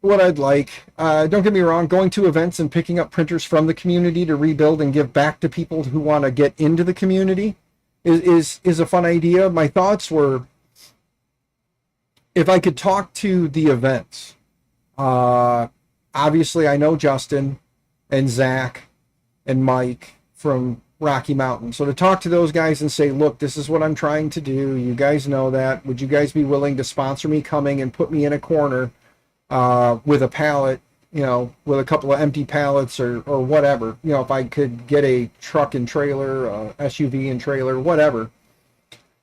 what I'd like. Don't get me wrong, going to events and picking up printers from the community to rebuild and give back to people who want to get into the community is a fun idea. My thoughts were, if I could talk to the events, obviously I know Justin and Zach and Mike from Rocky Mountain. So to talk to those guys and say, look, this is what I'm trying to do. You guys know that. Would you guys be willing to sponsor me coming and put me in a corner with a pallet, you know, with a couple of empty pallets, or whatever. You know, if I could get a truck and trailer, SUV and trailer, whatever,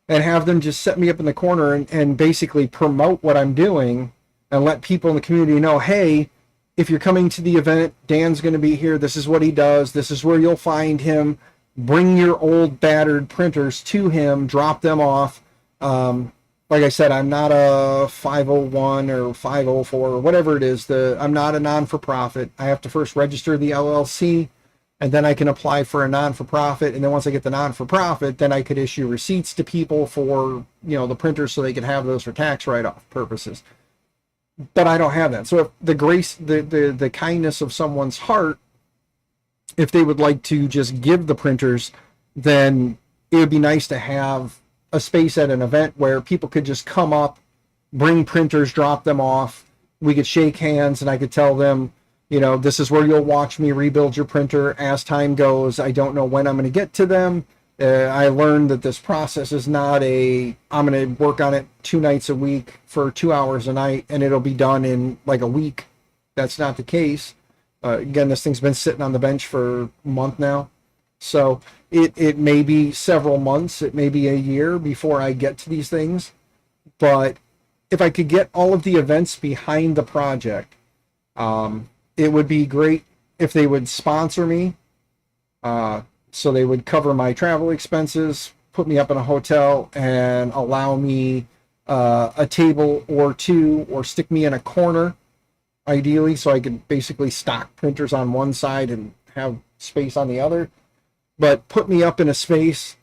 and have them just set me up in the corner and basically promote what I'm doing and let people in the community know, hey, if you're coming to the event, Dan's going to be here. This is what he does. This is where you'll find him. Bring your old battered printers to him, drop them off. Like I said, I'm not a 501 or 504 or whatever it is. I'm not a non-for-profit. I have to first register the LLC, and then I can apply for a non-for-profit. And then once I get the non-for-profit, then I could issue receipts to people for, you know, the printers, so they can have those for tax write-off purposes. But I don't have that. So if the kindness of someone's heart, if they would like to just give the printers, then it would be nice to have a space at an event where people could just come up, bring printers, drop them off. We could shake hands, and I could tell them, you know, this is where you'll watch me rebuild your printer as time goes. I don't know when I'm going to get to them. I learned that this process is not I'm going to work on it 2 nights a week for 2 hours a night, and it'll be done in like a week. That's not the case. Again, this thing's been sitting on the bench for a month now. So it may be several months, it may be a year before I get to these things. But if I could get all of the events behind the project, it would be great if they would sponsor me. So they would cover my travel expenses, put me up in a hotel, and allow me a table or two, or stick me in a corner, ideally, so I could basically stock printers on one side and have space on the other. But put me up in a space,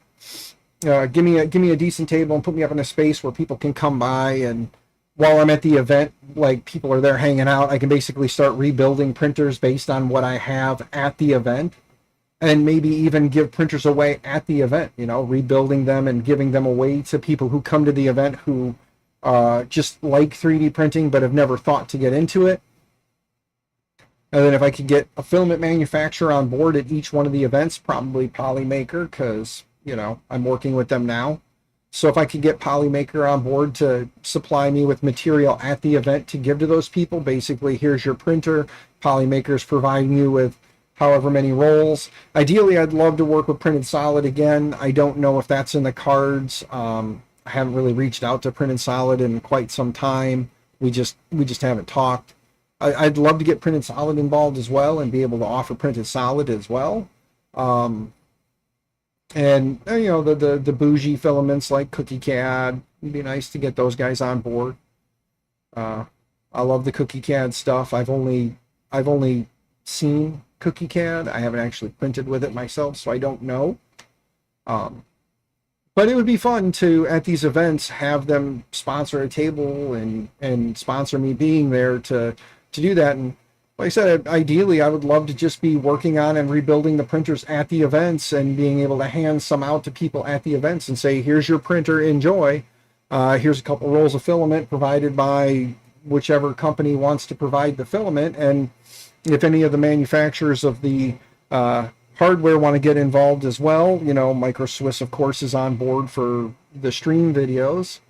give me a decent table, and put me up in a space where people can come by, and while I'm at the event, like, people are there hanging out, I can basically start rebuilding printers based on what I have at the event, and maybe even give printers away at the event, you know, rebuilding them and giving them away to people who come to the event who just like 3D printing but have never thought to get into it. And then if I could get a filament manufacturer on board at each one of the events, probably Polymaker, because, you know, I'm working with them now. So if I could get Polymaker on board to supply me with material at the event to give to those people, basically, here's your printer. Polymaker's providing you with however many rolls. Ideally, I'd love to work with Printed Solid again. I don't know if that's in the cards. I haven't really reached out to Printed Solid in quite some time. We just haven't talked. I'd love to get Printed Solid involved as well, and be able to offer Printed Solid as well. And you know, the bougie filaments like Cookie CAD, it'd be nice to get those guys on board. Uh, I love the Cookie CAD stuff. I've only seen Cookie CAD. I haven't actually printed with it myself, so I don't know. Um, but it would be fun to at these events have them sponsor a table and sponsor me being there to do that. And like I said, ideally I would love to just be working on and rebuilding the printers at the events and being able to hand some out to people at the events and say, here's your printer, enjoy. Here's a couple rolls of filament provided by whichever company wants to provide the filament. And if any of the manufacturers of the hardware want to get involved as well, you know, Micro Swiss, of course, is on board for the stream videos.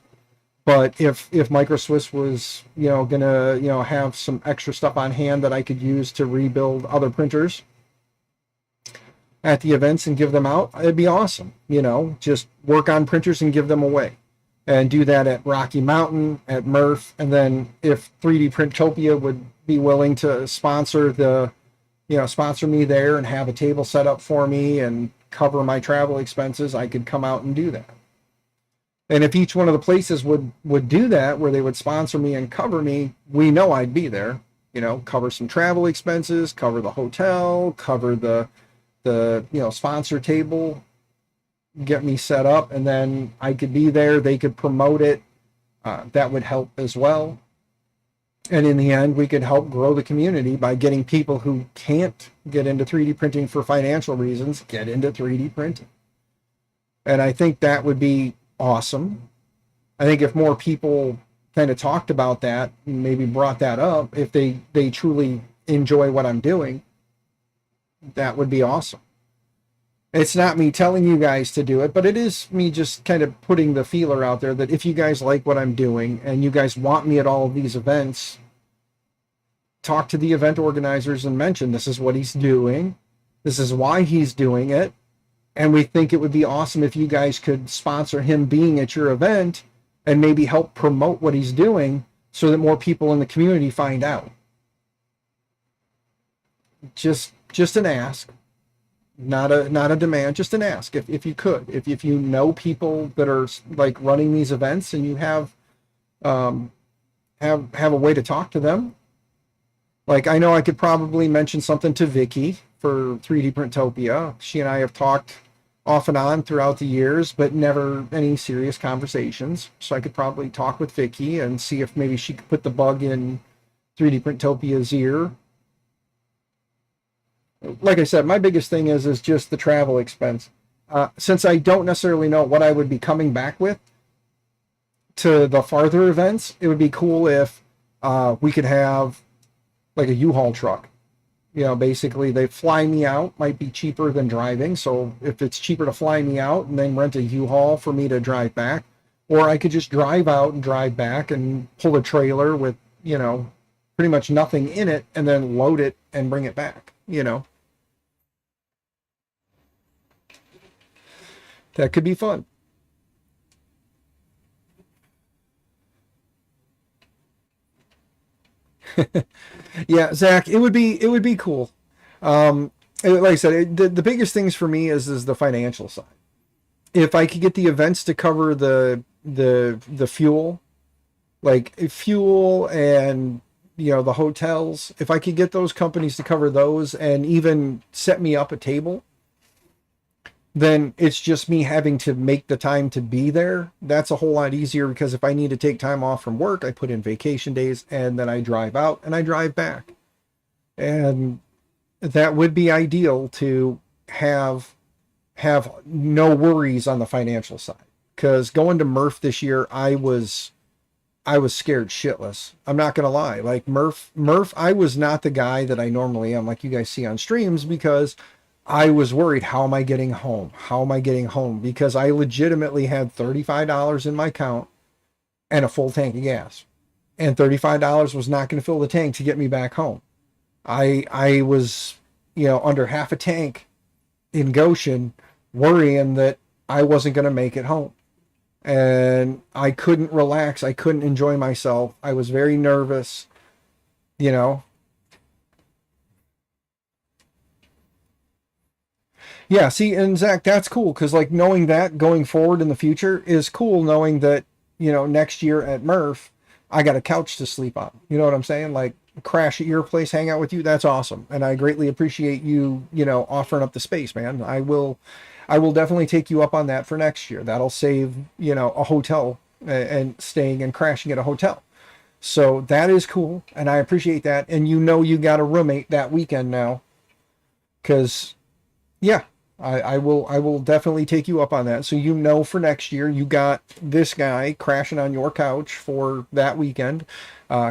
But if Micro Swiss was, you know, gonna, you know, have some extra stuff on hand that I could use to rebuild other printers at the events and give them out, it'd be awesome. You know, just work on printers and give them away. And do that at Rocky Mountain, at Murph, and then if 3D Printopia would be willing to sponsor sponsor me there and have a table set up for me and cover my travel expenses, I could come out and do that. And if each one of the places would do that, where they would sponsor me and cover me, we know I'd be there. You know, cover some travel expenses, cover the hotel, cover the sponsor table, get me set up, and then I could be there. They could promote it. That would help as well. And in the end, we could help grow the community by getting people who can't get into 3D printing for financial reasons get into 3D printing. And I think that would be awesome. I think if more people kind of talked about that, maybe brought that up, if they truly enjoy what I'm doing, that would be awesome. It's not me telling you guys to do it, but it is me just kind of putting the feeler out there that if you guys like what I'm doing and you guys want me at all of these events, talk to the event organizers and mention this is what he's doing. This is why he's doing it. And we think it would be awesome if you guys could sponsor him being at your event and maybe help promote what he's doing so that more people in the community find out. Just an ask. Not a demand, just an ask. If you could, if you know people that are like running these events and you have a way to talk to them, like I know I could probably mention something to Vicky for 3D Printopia. She and I have talked off and on throughout the years, but never any serious conversations. So I could probably talk with Vicky and see if maybe she could put the bug in 3D Printopia's ear. Like I said, my biggest thing is just the travel expense. Since I don't necessarily know what I would be coming back with to the farther events, it would be cool if we could have like a U-Haul truck. You know, basically they fly me out, might be cheaper than driving. So if it's cheaper to fly me out and then rent a U-Haul for me to drive back, or I could just drive out and drive back and pull a trailer with, you know, pretty much nothing in it and then load it and bring it back, you know. That could be fun. Yeah, Zach, it would be cool. Like I said, the biggest things for me is the financial side. If I could get the events to cover the fuel, like fuel and the hotels, if I could get those companies to cover those and even set me up a table, then it's just me having to make the time to be there. That's a whole lot easier because if I need to take time off from work, I put in vacation days and then I drive out and I drive back. And that would be ideal to have no worries on the financial side. Because going to Murph this year, I was scared shitless. I'm not gonna lie. Like Murph, I was not the guy that I normally am, like you guys see on streams, because I was worried, how am I getting home? How am I getting home? Because I legitimately had $35 in my account and a full tank of gas. And $35 was not going to fill the tank to get me back home. I was, under half a tank in Goshen, worrying that I wasn't going to make it home. And I couldn't relax. I couldn't enjoy myself. I was very nervous, Yeah, see, and Zach, that's cool because like knowing that going forward in the future is cool. Knowing that next year at Murph, I got a couch to sleep on. You know what I'm saying? Like crash at your place, hang out with you. That's awesome, and I greatly appreciate you. Offering up the space, man. I will definitely take you up on that for next year. That'll save a hotel and staying and crashing at a hotel. So that is cool, and I appreciate that. And you got a roommate that weekend now, because yeah, I will definitely take you up on that. So for next year you got this guy crashing on your couch for that weekend.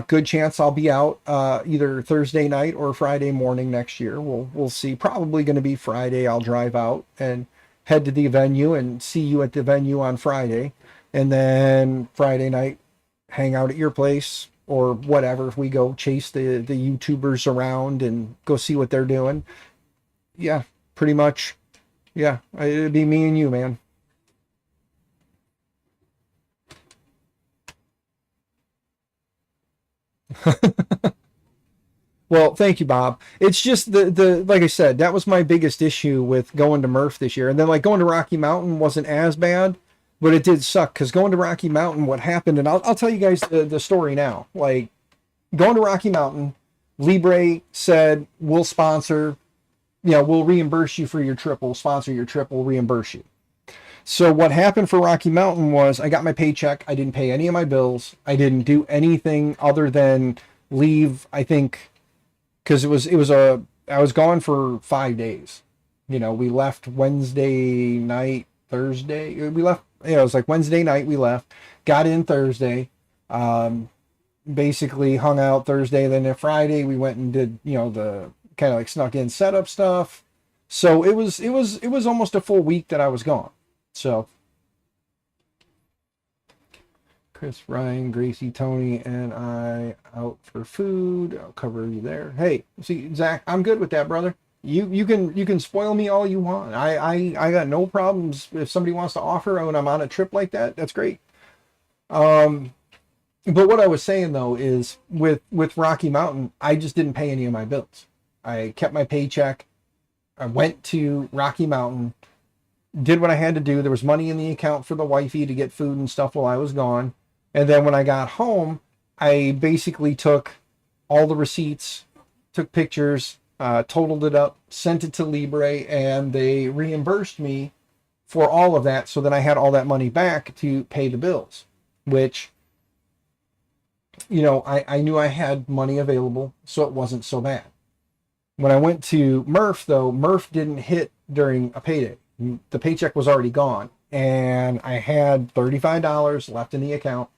Good chance I'll be out either Thursday night or Friday morning next year. We'll see. Probably going to be Friday. I'll drive out and head to the venue and see you at the venue on Friday, and then Friday night hang out at your place or whatever. If we go chase the YouTubers around and go see what they're doing, yeah, pretty much. Yeah, it'd be me and you, man. Well, thank you, Bob. It's just the like I said, that was my biggest issue with going to Murph this year. And then like going to Rocky Mountain wasn't as bad, but it did suck because going to Rocky Mountain, what happened, and I'll tell you guys the story now. Like going to Rocky Mountain, Libre said we'll sponsor, we'll reimburse you for your trip, we'll sponsor your trip, we'll reimburse you. So what happened for Rocky Mountain was I got my paycheck. I didn't pay any of my bills. I didn't do anything other than leave. I think because I was gone for 5 days. We left Wednesday night, Thursday. We left. It was like Wednesday night we left. Got in Thursday. Um, Basically hung out Thursday. Then Friday we went and did the kind of like snuck in setup stuff. So it was almost a full week that I was gone. So Chris, Ryan, Gracie, Tony, and I out for food. I'll cover you there. Hey, see, Zach, I'm good with that, brother. You can spoil me all you want. I got no problems if somebody wants to offer when I'm on a trip like that. That's great. Um, but what I was saying though is with Rocky Mountain, I just didn't pay any of my bills. I kept my paycheck. I went to Rocky Mountain, did what I had to do. There was money in the account for the wifey to get food and stuff while I was gone. And then when I got home, I basically took all the receipts, took pictures, totaled it up, sent it to Libre, and they reimbursed me for all of that. So then I had all that money back to pay the bills, which, I knew I had money available, so it wasn't so bad. When I went to Murph, though, Murph didn't hit during a payday. The paycheck was already gone, and I had $35 left in the account.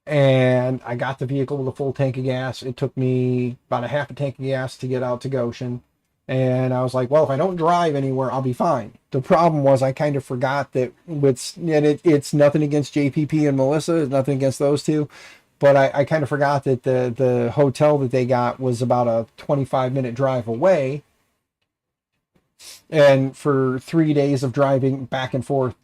And I got the vehicle with a full tank of gas. It took me about a half a tank of gas to get out to Goshen. And I was like, well, if I don't drive anywhere, I'll be fine. The problem was I kind of forgot that it's nothing against JPP and Melissa. It's nothing against those two. But I kind of forgot that the hotel that they got was about a 25-minute drive away. And for 3 days of driving back and forth,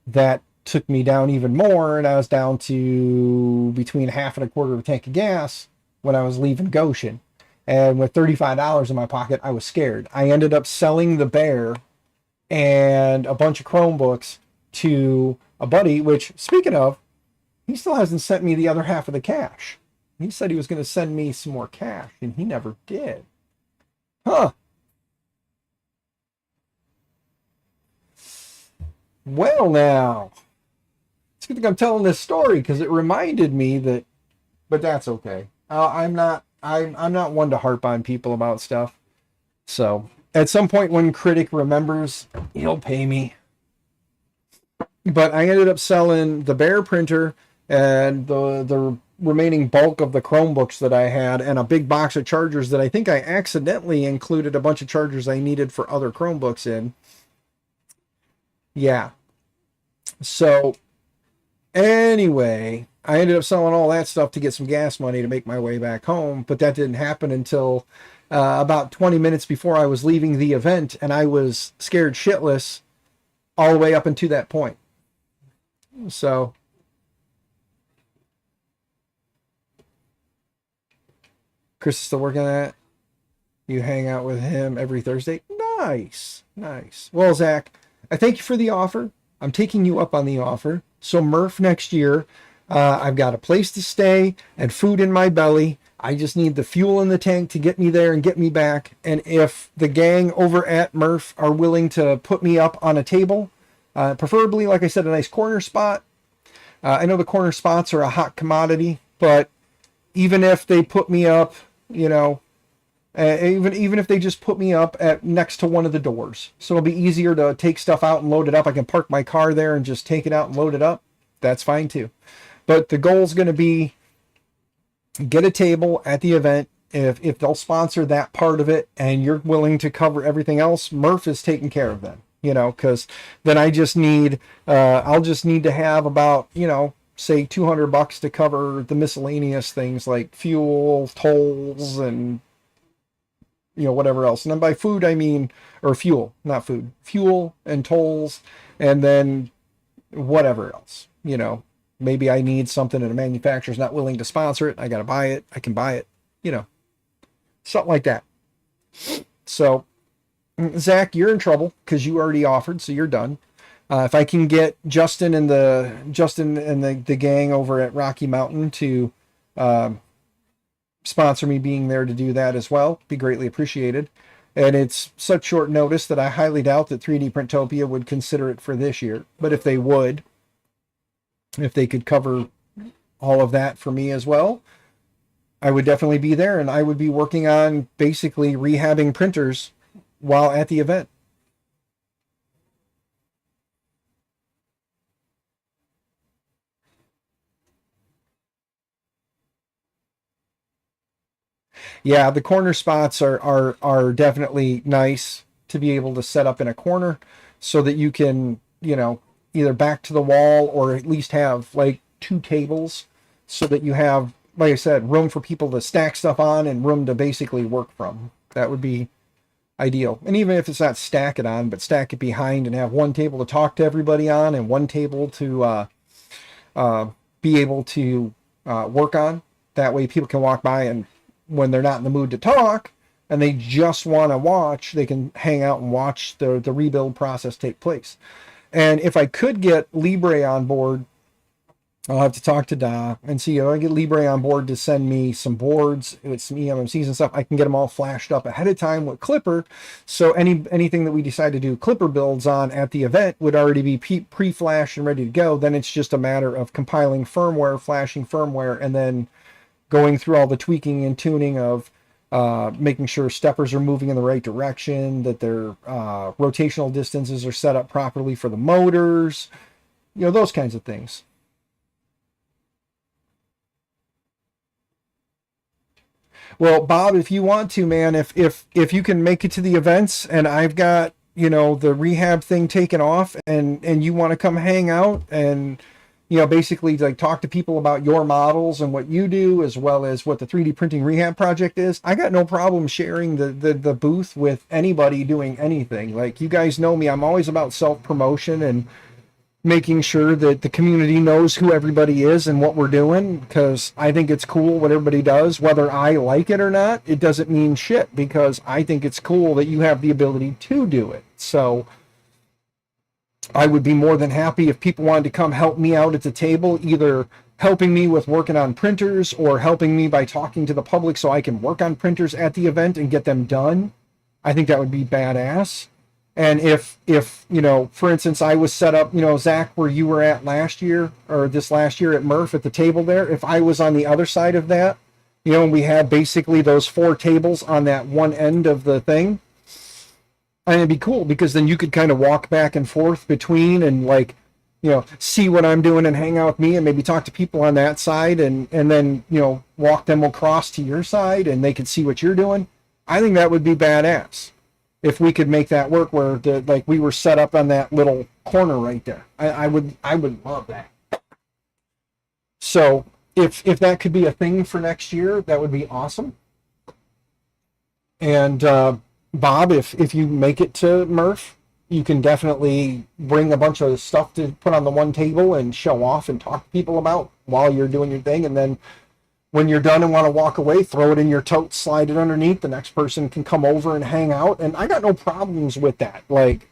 that took me down even more, and I was down to between half and a quarter of a tank of gas when I was leaving Goshen. And with $35 in my pocket, I was scared. I ended up selling the Bear and a bunch of Chromebooks to a buddy, which, speaking of, he still hasn't sent me the other half of the cash. He said he was going to send me some more cash, and he never did. Huh. Well, now. It's good thing I'm telling this story because it reminded me that, but that's okay. I'm not one to harp on people about stuff. So at some point when Critic remembers, he'll pay me. But I ended up selling the Bear printer and the remaining bulk of the Chromebooks that I had and a big box of chargers that I think I accidentally included a bunch of chargers I needed for other Chromebooks in. Yeah. So anyway, I ended up selling all that stuff to get some gas money to make my way back home, but that didn't happen until about 20 minutes before I was leaving the event, and I was scared shitless all the way up until that point. So, Chris is still working on that. You hang out with him every Thursday? No, Nice, nice. Well, Zach, I thank you for the offer. I'm taking you up on the offer. So Murph next year, I've got a place to stay and food in my belly. I just need the fuel in the tank to get me there and get me back. And if the gang over at Murph are willing to put me up on a table, preferably, like I said, a nice corner spot. I know the corner spots are a hot commodity, but even if they put me up, you know, even if they just put me up at next to one of the doors, so it'll be easier to take stuff out and load it up. I can park my car there and just take it out and load it up. That's fine too. But the goal is going to be get a table at the event. If they'll sponsor that part of it and you're willing to cover everything else, Murph is taking care of them, you know, because then I just need, I'll just need to have about, you know, say $200 to cover the miscellaneous things like fuel, tolls, and, you know, whatever else. And then by food, I mean, or fuel, not food, fuel and tolls, and then whatever else, you know. Maybe I need something and a manufacturer's not willing to sponsor it. I got to buy it. I can buy it, you know, something like that. So, Zach, you're in trouble because you already offered, so you're done. If I can get Justin and the gang over at Rocky Mountain to sponsor me being there to do that as well, be greatly appreciated. And it's such short notice that I highly doubt that 3D Printopia would consider it for this year. But if they would, if they could cover all of that for me as well, I would definitely be there, and I would be working on basically rehabbing printers while at the event. Yeah, the corner spots are definitely nice to be able to set up in a corner so that you can, you know, either back to the wall or at least have like two tables so that you have, like I said, room for people to stack stuff on and room to basically work from. That would be ideal. And even if it's not stack it on, but stack it behind and have one table to talk to everybody on and one table to be able to work on. That way people can walk by, and when they're not in the mood to talk and they just want to watch, they can hang out and watch the rebuild process take place. And if I could get Libre on board, I'll have to talk to Da and see if I get Libre on board to send me some boards with some eMMCs and stuff. I can get them all flashed up ahead of time with Clipper. So anything that we decide to do Clipper builds on at the event would already be pre-flashed and ready to go. Then it's just a matter of compiling firmware, flashing firmware, and then going through all the tweaking and tuning of making sure steppers are moving in the right direction, that their rotational distances are set up properly for the motors, you know, those kinds of things. Well, Bob, if you want to, man, if you can make it to the events and I've got, you know, the rehab thing taken off and you want to come hang out and, you know, basically like talk to people about your models and what you do, as well as what the 3D printing rehab project is, I got no problem sharing the booth with anybody doing anything. Like, you guys know me, I'm always about self-promotion and making sure that the community knows who everybody is and what we're doing, because I think it's cool what everybody does. Whether I like it or not, it doesn't mean shit, because I think it's cool that you have the ability to do it. So I would be more than happy if people wanted to come help me out at the table, either helping me with working on printers or helping me by talking to the public so I can work on printers at the event and get them done. I think that would be badass. And if you know, for instance, I was set up, you know, Zach, where you were at last year or this last year at Murph at the table there, if I was on the other side of that, you know, and we had basically those 4 tables on that one end of the thing, and it'd be cool because then you could kind of walk back and forth between and, like, you know, see what I'm doing and hang out with me and maybe talk to people on that side and then, you know, walk them across to your side and they could see what you're doing. I think that would be badass if we could make that work, where like we were set up on that little corner right there. I would love that. So if that could be a thing for next year, that would be awesome. And Bob, if you make it to Murph, you can definitely bring a bunch of stuff to put on the one table and show off and talk to people about while you're doing your thing. And then When you're done and want to walk away, throw it in your tote, slide it underneath. The next person can come over and hang out. And I got no problems with that. Like,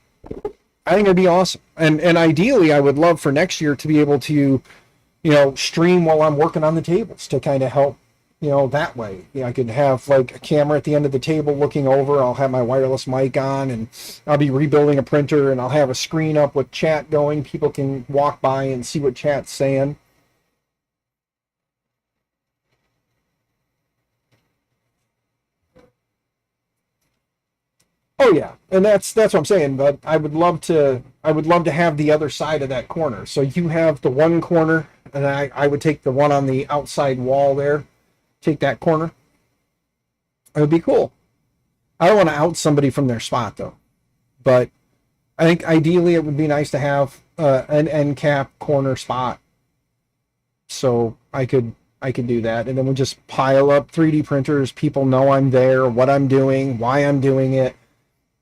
I think it'd be awesome. And ideally, I would love for next year to be able to, stream while I'm working on the tables to kind of help, that way. I could have like a camera at the end of the table looking over. I'll have my wireless mic on, and I'll be rebuilding a printer, and I'll have a screen up with chat going. People can walk by and see what chat's saying. Oh yeah, and that's what I'm saying. But I would love to have the other side of that corner. So you have the one corner, and I would take the one on the outside wall there. Take that corner. It would be cool. I don't want to out somebody from their spot though. But I think ideally it would be nice to have an end cap corner spot, so I could do that, and then we just pile up 3D printers. People know I'm there, what I'm doing, why I'm doing it.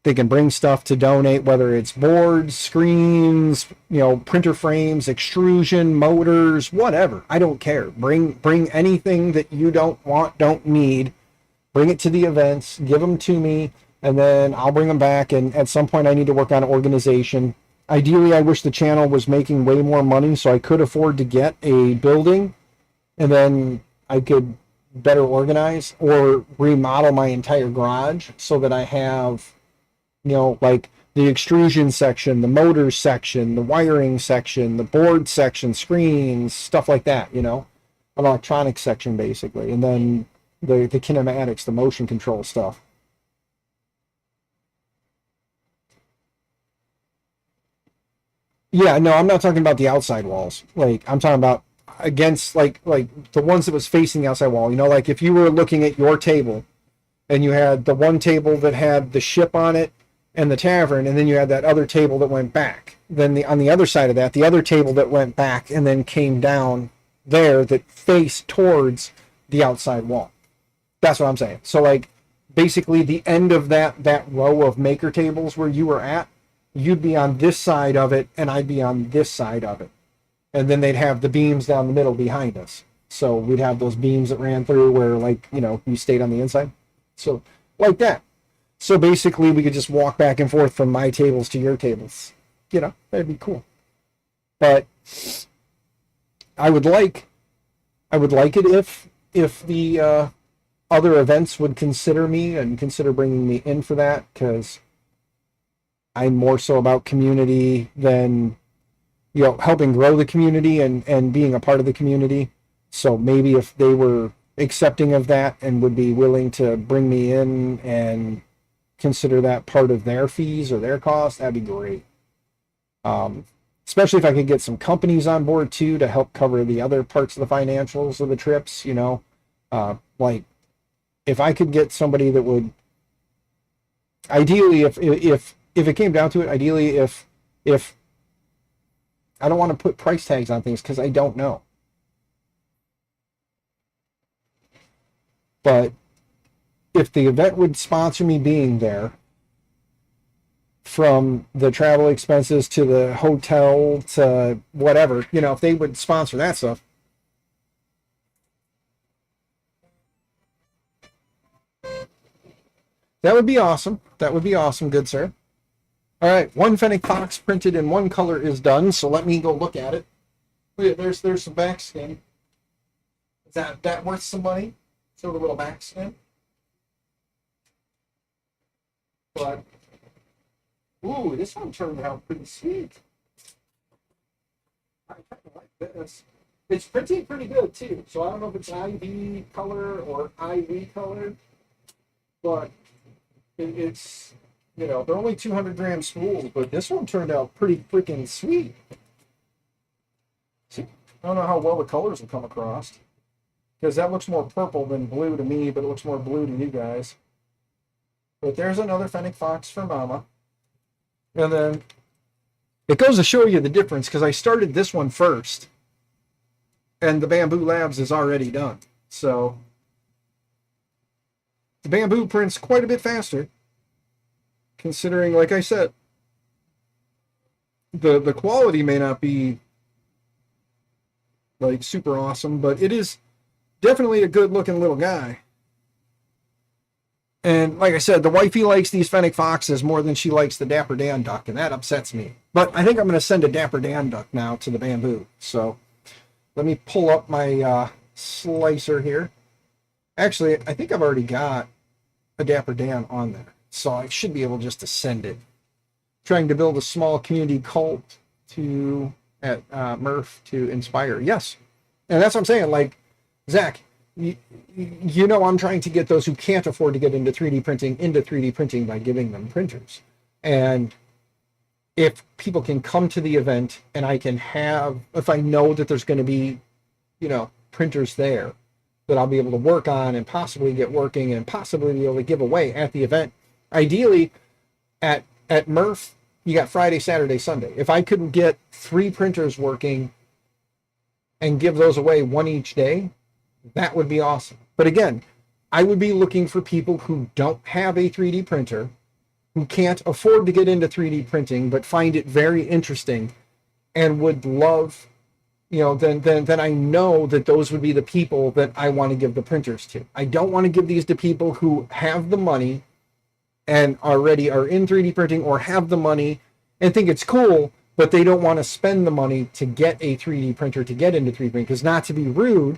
They can bring stuff to donate, whether it's boards, screens, printer frames, extrusion, motors, whatever. I don't care. Bring anything that you don't want, don't need. Bring it to the events, give them to me, and then I'll bring them back. And at some point, I need to work on organization. Ideally, I wish the channel was making way more money so I could afford to get a building, and then I could better organize or remodel my entire garage so that I have like the extrusion section, the motors section, the wiring section, the board section, screens, stuff like that, an electronics section basically. And then the kinematics, the motion control stuff. Yeah, no, I'm not talking about the outside walls. Like I'm talking about against like the ones that was facing the outside wall. Like if you were looking at your table and you had the one table that had the ship on it and the tavern, and then you had that other table that went back. Then on the other side of that, the other table that went back and then came down there that faced towards the outside wall. That's what I'm saying. So like basically the end of that row of maker tables where you were at, you'd be on this side of it and I'd be on this side of it. And then they'd have the beams down the middle behind us. So we'd have those beams that ran through where you stayed on the inside. So like that. So basically, we could just walk back and forth from my tables to your tables. That'd be cool. But I would like it if the other events would consider me and consider bringing me in for that, because I'm more so about community than helping grow the community and being a part of the community. So maybe if they were accepting of that and would be willing to bring me in and consider that part of their fees or their cost, that'd be great. Especially if I could get some companies on board too to help cover the other parts of the financials of the trips. Like if I could get somebody that would, ideally, if it came down to it, ideally if I don't want to put price tags on things because I don't know, but if the event would sponsor me being there, from the travel expenses to the hotel to whatever, if they would sponsor that stuff, that would be awesome. That would be awesome, good sir. All right, one Fennec Fox printed in one color is done, so let me go look at it. Look, there's some back skin. Is that worth some money? So a little back skin. But ooh, this one turned out pretty sweet. I kind of like this. It's printing pretty good too. So I don't know if it's IV color or IV color, but it's they're only 200-gram spools, but this one turned out pretty freaking sweet. See, I don't know how well the colors will come across, because that looks more purple than blue to me, but it looks more blue to you guys. But there's another Fennec Fox for Mama. And then it goes to show you the difference, because I started this one first and the Bamboo Labs is already done. So the Bamboo prints quite a bit faster, considering, like I said, the quality may not be like super awesome, but it is Definitely a good looking little guy. And like I said, the wifey likes these fennec foxes more than she likes the Dapper Dan duck, and that upsets me. But I think I'm going to send a Dapper Dan duck now to the bamboo. So let me pull up my slicer here. Actually, I think I've already got a Dapper Dan on there, so I should be able just to send it. Trying to build a small community cult at Murph to inspire. Yes, and that's what I'm saying. Like, Zach, you know, I'm trying to get those who can't afford to get into 3D printing by giving them printers. And if people can come to the event and if I know that there's going to be, you know, printers there that I'll be able to work on and possibly get working and possibly be able to give away at the event. Ideally, at Murph, you got Friday, Saturday, Sunday. If I could get 3 printers working and give those away one each day, that would be awesome. But again, I would be looking for people who don't have a 3D printer, who can't afford to get into 3D printing, but find it very interesting and would love, you know, then I know that those would be the people that I want to give the printers to. I don't want to give these to people who have the money and already are in 3D printing, or have the money and think it's cool, but they don't want to spend the money to get a 3D printer to get into 3D printing. Because, not to be rude,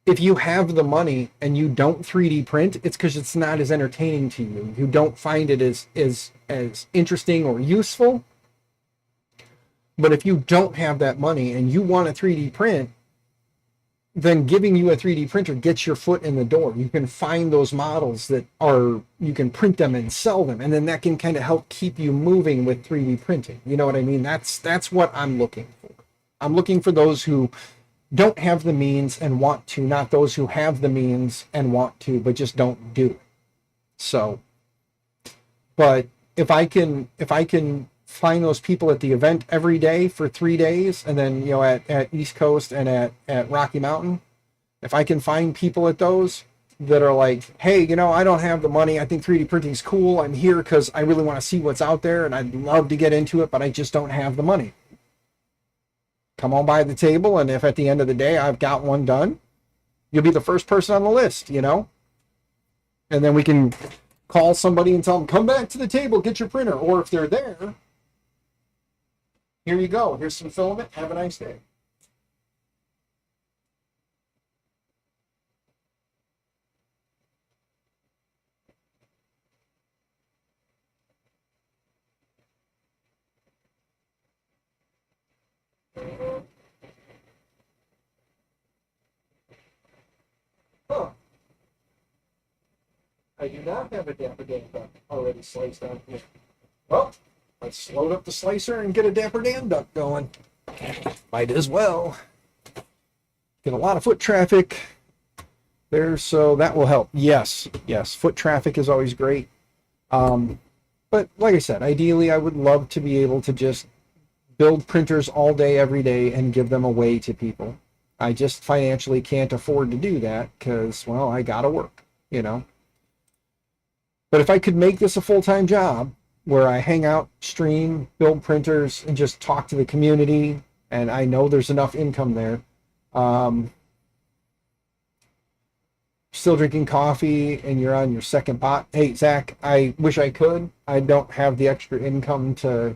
if you have the money and you don't 3D print, it's because it's not as entertaining to you. You don't find it as interesting or useful. But if you don't have that money and you want a 3D print, then giving you a 3D printer gets your foot in the door. You can find those models you can print them and sell them. And then that can kind of help keep you moving with 3D printing. You know what I mean? That's what I'm looking for. I'm looking for those who don't have the means and want to, not those who have the means and want to, but just don't do it. So, but if I can find those people at the event every day for 3 days, and then, you know, at East Coast and at Rocky Mountain, if I can find people at those that are like, hey, you know, I don't have the money, I think 3D printing is cool, I'm here because I really want to see what's out there and I'd love to get into it, but I just don't have the money. Come on by the table, and if at the end of the day I've got one done, you'll be the first person on the list, you know? And then we can call somebody and tell them, come back to the table, get your printer. Or if they're there, here you go. Here's some filament. Have a nice day. Huh. I do not have a Dapper Dan duck already sliced on here. Well, let's load up the slicer and get a Dapper Dan duck going. Might as well. Get a lot of foot traffic there, so that will help. Yes, foot traffic is always great. But like I said, ideally I would love to be able to just build printers all day, every day, and give them away to people. I just financially can't afford to do that because, well, I gotta work, you know. But if I could make this a full-time job where I hang out, stream, build printers, and just talk to the community, and I know there's enough income there. Still drinking coffee and you're on your second pot. Hey, Zach, I wish I could. I don't have the extra income to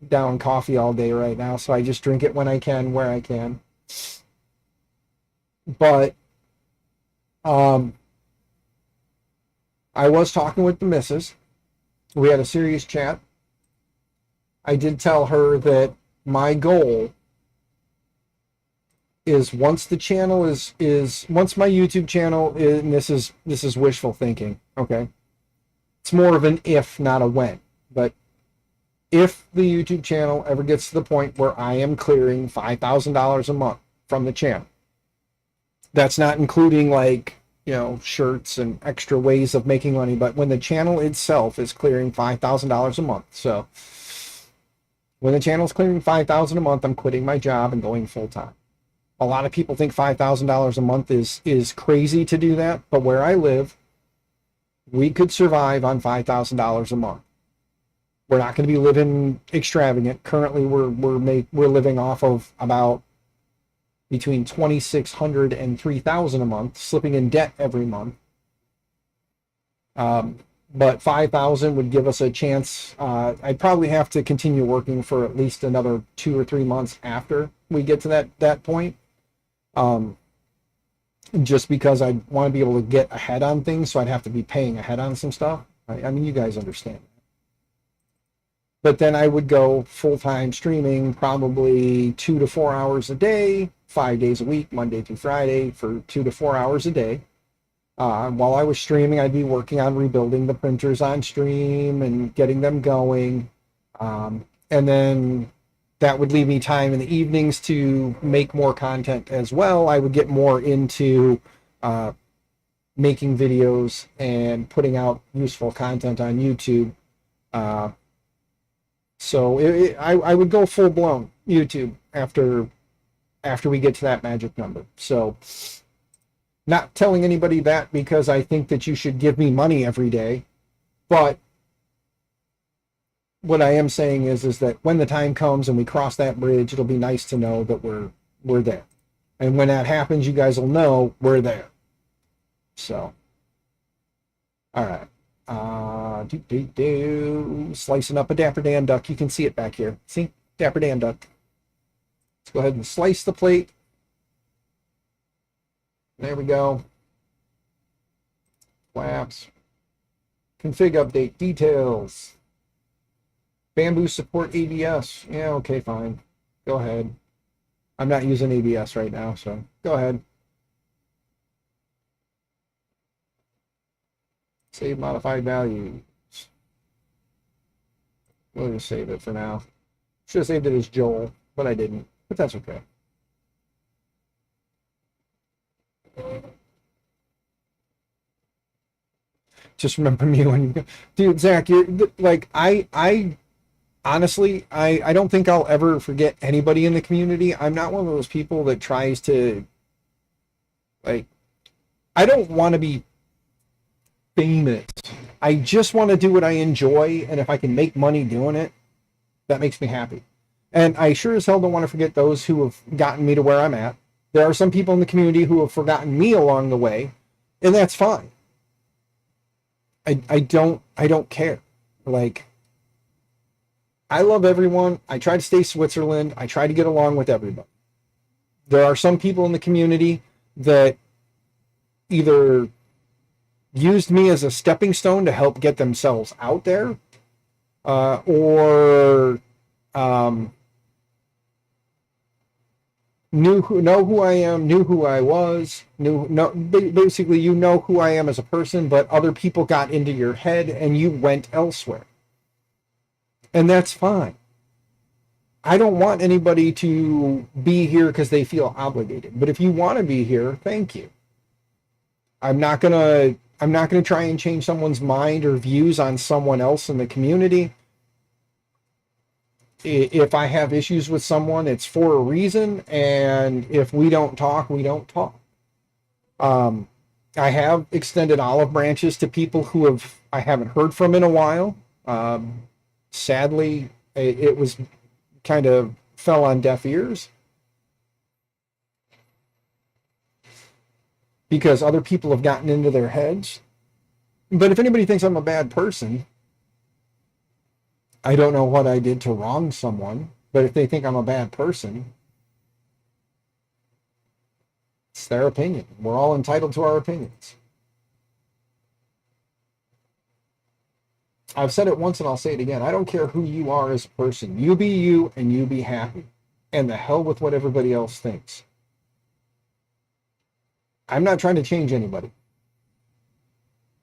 down coffee all day right now, so I just drink it when I can, where I can. But I was talking with the missus. We had a serious chat. I did tell her that my goal is once the channel once my YouTube channel is, and this is wishful thinking, okay? It's more of an if, not a when. But if the YouTube channel ever gets to the point where I am clearing $5,000 a month from the channel, that's not including, like, you know, shirts and extra ways of making money, but when the channel itself is clearing $5,000 a month. So when the channel is clearing $5,000 a month, I'm quitting my job and going full time. A lot of people think $5,000 a month is crazy to do that, but where I live, we could survive on $5,000 a month. We're not going to be living extravagant. Currently, we're living off of about between 2,600 and 3,000 a month, slipping in debt every month. But 5,000 would give us a chance. I'd probably have to continue working for at least another 2 or 3 months after we get to that point. Just because I want to be able to get ahead on things, so I'd have to be paying ahead on some stuff. I mean, you guys understand. But then I would go full-time streaming, probably 2 to 4 hours a day, 5 days a week, Monday through Friday, for 2 to 4 hours a day. While I was streaming, I'd be working on rebuilding the printers on stream and getting them going. And then that would leave me time in the evenings to make more content as well. I would get more into making videos and putting out useful content on YouTube. So I would go full blown YouTube after we get to that magic number. So not telling anybody that because I think that you should give me money every day, but what I am saying is that when the time comes and we cross that bridge, it'll be nice to know that we're there. And when that happens, you guys will know we're there. So, all right. Slicing up a Dapper Dan duck. You can see it back here. See? Dapper Dan duck. Let's go ahead and slice the plate. There we go. Flaps. Config update details. Bamboo support ABS. Yeah, okay, fine. Go ahead. I'm not using ABS right now, so go ahead. Save modified values. We'll just save it for now. Should have saved it as Joel, but I didn't. But that's okay. Just remember me when you go. Dude, Zach, you're like, I honestly, I don't think I'll ever forget anybody in the community. I'm not one of those people that tries to, like, I don't want to be famous. I just want to do what I enjoy, and if I can make money doing it, that makes me happy. And I sure as hell don't want to forget those who have gotten me to where I'm at. There are some people in the community who have forgotten me along the way, and that's fine. I don't care. Like, I love everyone. I try to stay Switzerland. I try to get along with everybody. There are some people in the community that either used me as a stepping stone to help get themselves out there, or know who I am, knew who I was, basically you know who I am as a person, but other people got into your head and you went elsewhere. And that's fine. I don't want anybody to be here because they feel obligated. But if you want to be here, thank you. I'm not gonna try and change someone's mind or views on someone else in the community. If I have issues with someone, it's for a reason, and if we don't talk, we don't talk. I have extended olive branches to people who I haven't heard from in a while. Sadly, it was kind of fell on deaf ears because other people have gotten into their heads. But if anybody thinks I'm a bad person, I don't know what I did to wrong someone, but if they think I'm a bad person, it's their opinion. We're all entitled to our opinions. I've said it once and I'll say it again. I don't care who you are as a person. You be you and you be happy. And the hell with what everybody else thinks. I'm not trying to change anybody.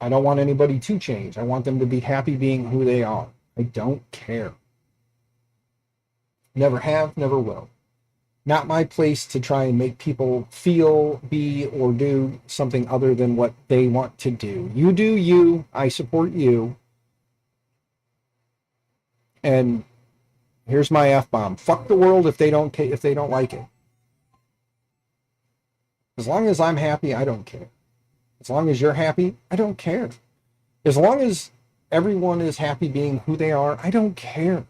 I don't want anybody to change. I want them to be happy being who they are. I don't care. Never have, never will. Not my place to try and make people feel, be, or do something other than what they want to do. You do you. I support you. And here's my F-bomb. Fuck the world if they don't like it. As long as I'm happy, I don't care. As long as you're happy, I don't care. As long as everyone is happy being who they are, I don't care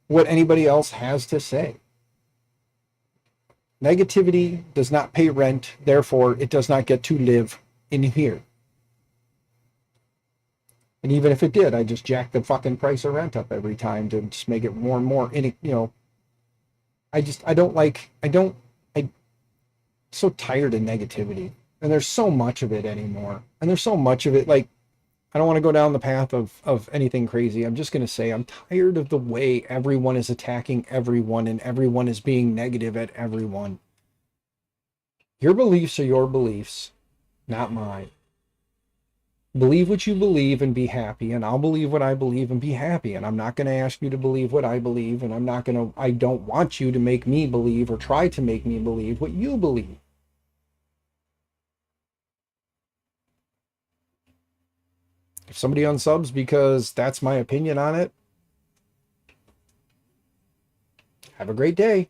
what anybody else has to say. Negativity does not pay rent, therefore it does not get to live in here. And even if it did, I just jack the fucking price of rent up every time to just make it more and more. I'm so tired of negativity. And there's so much of it anymore. And there's so much of it, like, I don't want to go down the path of anything crazy. I'm just going to say I'm tired of the way everyone is attacking everyone and everyone is being negative at everyone. Your beliefs are your beliefs, not mine. Believe what you believe and be happy, and I'll believe what I believe and be happy. And I'm not going to ask you to believe what I believe, and I don't want you to make me believe or try to make me believe what you believe. If somebody unsubs because that's my opinion on it, have a great day.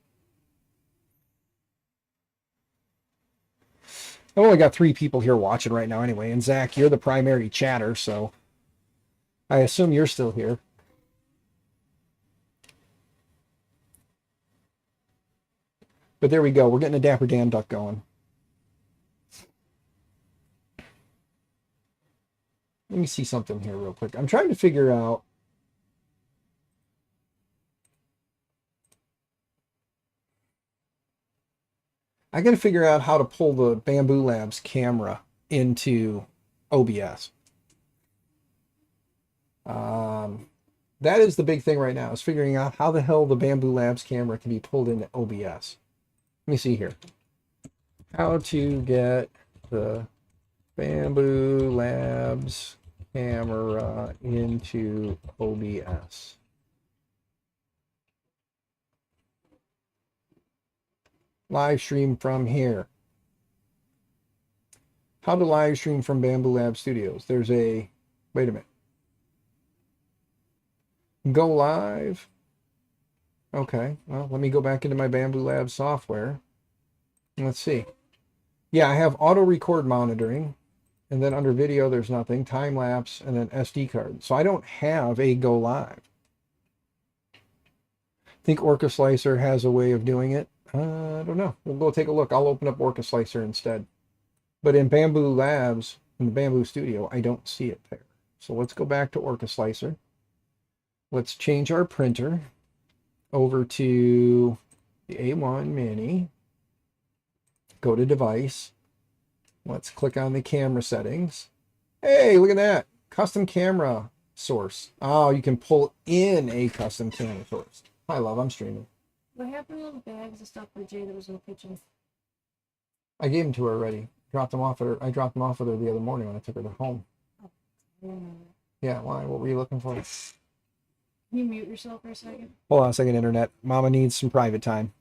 I've only got 3 people here watching right now anyway, and Zach, you're the primary chatter, so I assume you're still here. But there we go. We're getting a Dapper Dan duck going. Let me see something here real quick. I'm trying to figure out. I got to figure out how to pull the Bamboo Labs camera into OBS. That is the big thing right now, is figuring out how the hell the Bamboo Labs camera can be pulled into OBS. Let me see here. How to get the Bamboo Labs camera into OBS. Live stream from here. How to live stream from Bamboo Lab Studios. There's a, wait a minute. Go live. Okay, well, let me go back into my Bamboo Lab software. Let's see. Yeah, I have auto record monitoring. And then under video, there's nothing. Time lapse and then SD card. So I don't have a go live. I think Orca Slicer has a way of doing it. I don't know. We'll go take a look. I'll open up Orca Slicer instead. But in Bamboo Labs, in the Bamboo Studio, I don't see it there. So let's go back to Orca Slicer. Let's change our printer over to the A1 Mini. Go to Device. Let's click on the camera settings. Hey, look at that. Custom camera source. Oh, you can pull in a custom camera source. Hi, love. I'm streaming. What happened to the bags of stuff for Jay that was in the kitchen? I gave them to her already. Dropped them off at her. I dropped them off with her the other morning when I took her to home. Oh. Yeah, why? What were you looking for? Can you mute yourself for a second? Hold on a second, Internet. Mama needs some private time.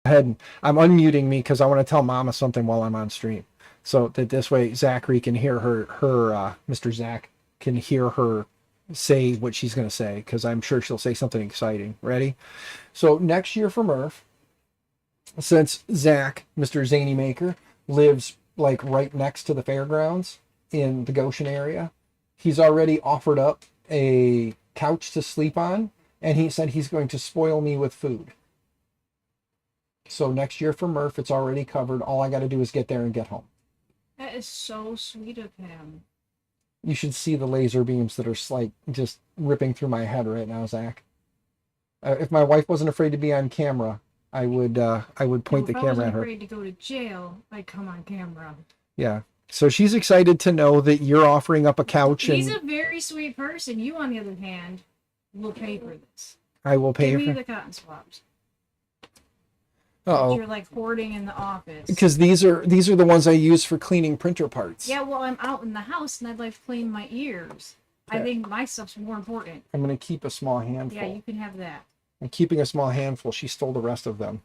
ahead. I'm unmuting me because I want to tell Mama something while I'm on stream, so that this way Zachary can hear Mr. Zach can hear her say what she's going to say, because I'm sure she'll say something exciting. Ready? So next year for Murph, since Zach, Mr. Zany Maker, lives like right next to the fairgrounds in the Goshen area, he's already offered up a couch to sleep on, and he said he's going to spoil me with food. So next year for Murph, it's already covered. All I got to do is get there and get home. That is so sweet of him. You should see the laser beams that are like just ripping through my head right now, Zach. If my wife wasn't afraid to be on camera, I would point the camera at her. If I wasn't afraid to go to jail, I'd come on camera. Yeah. So she's excited to know that you're offering up a couch. He's a very sweet person. You, on the other hand, will pay for this. I will pay Give for me the cotton swabs. Uh-oh. You're like hoarding in the office. Because these are the ones I use for cleaning printer parts. Yeah, well, I'm out in the house and I'd like to clean my ears. Okay. I think my stuff's more important. I'm going to keep a small handful. Yeah, you can have that. I'm keeping a small handful. She stole the rest of them.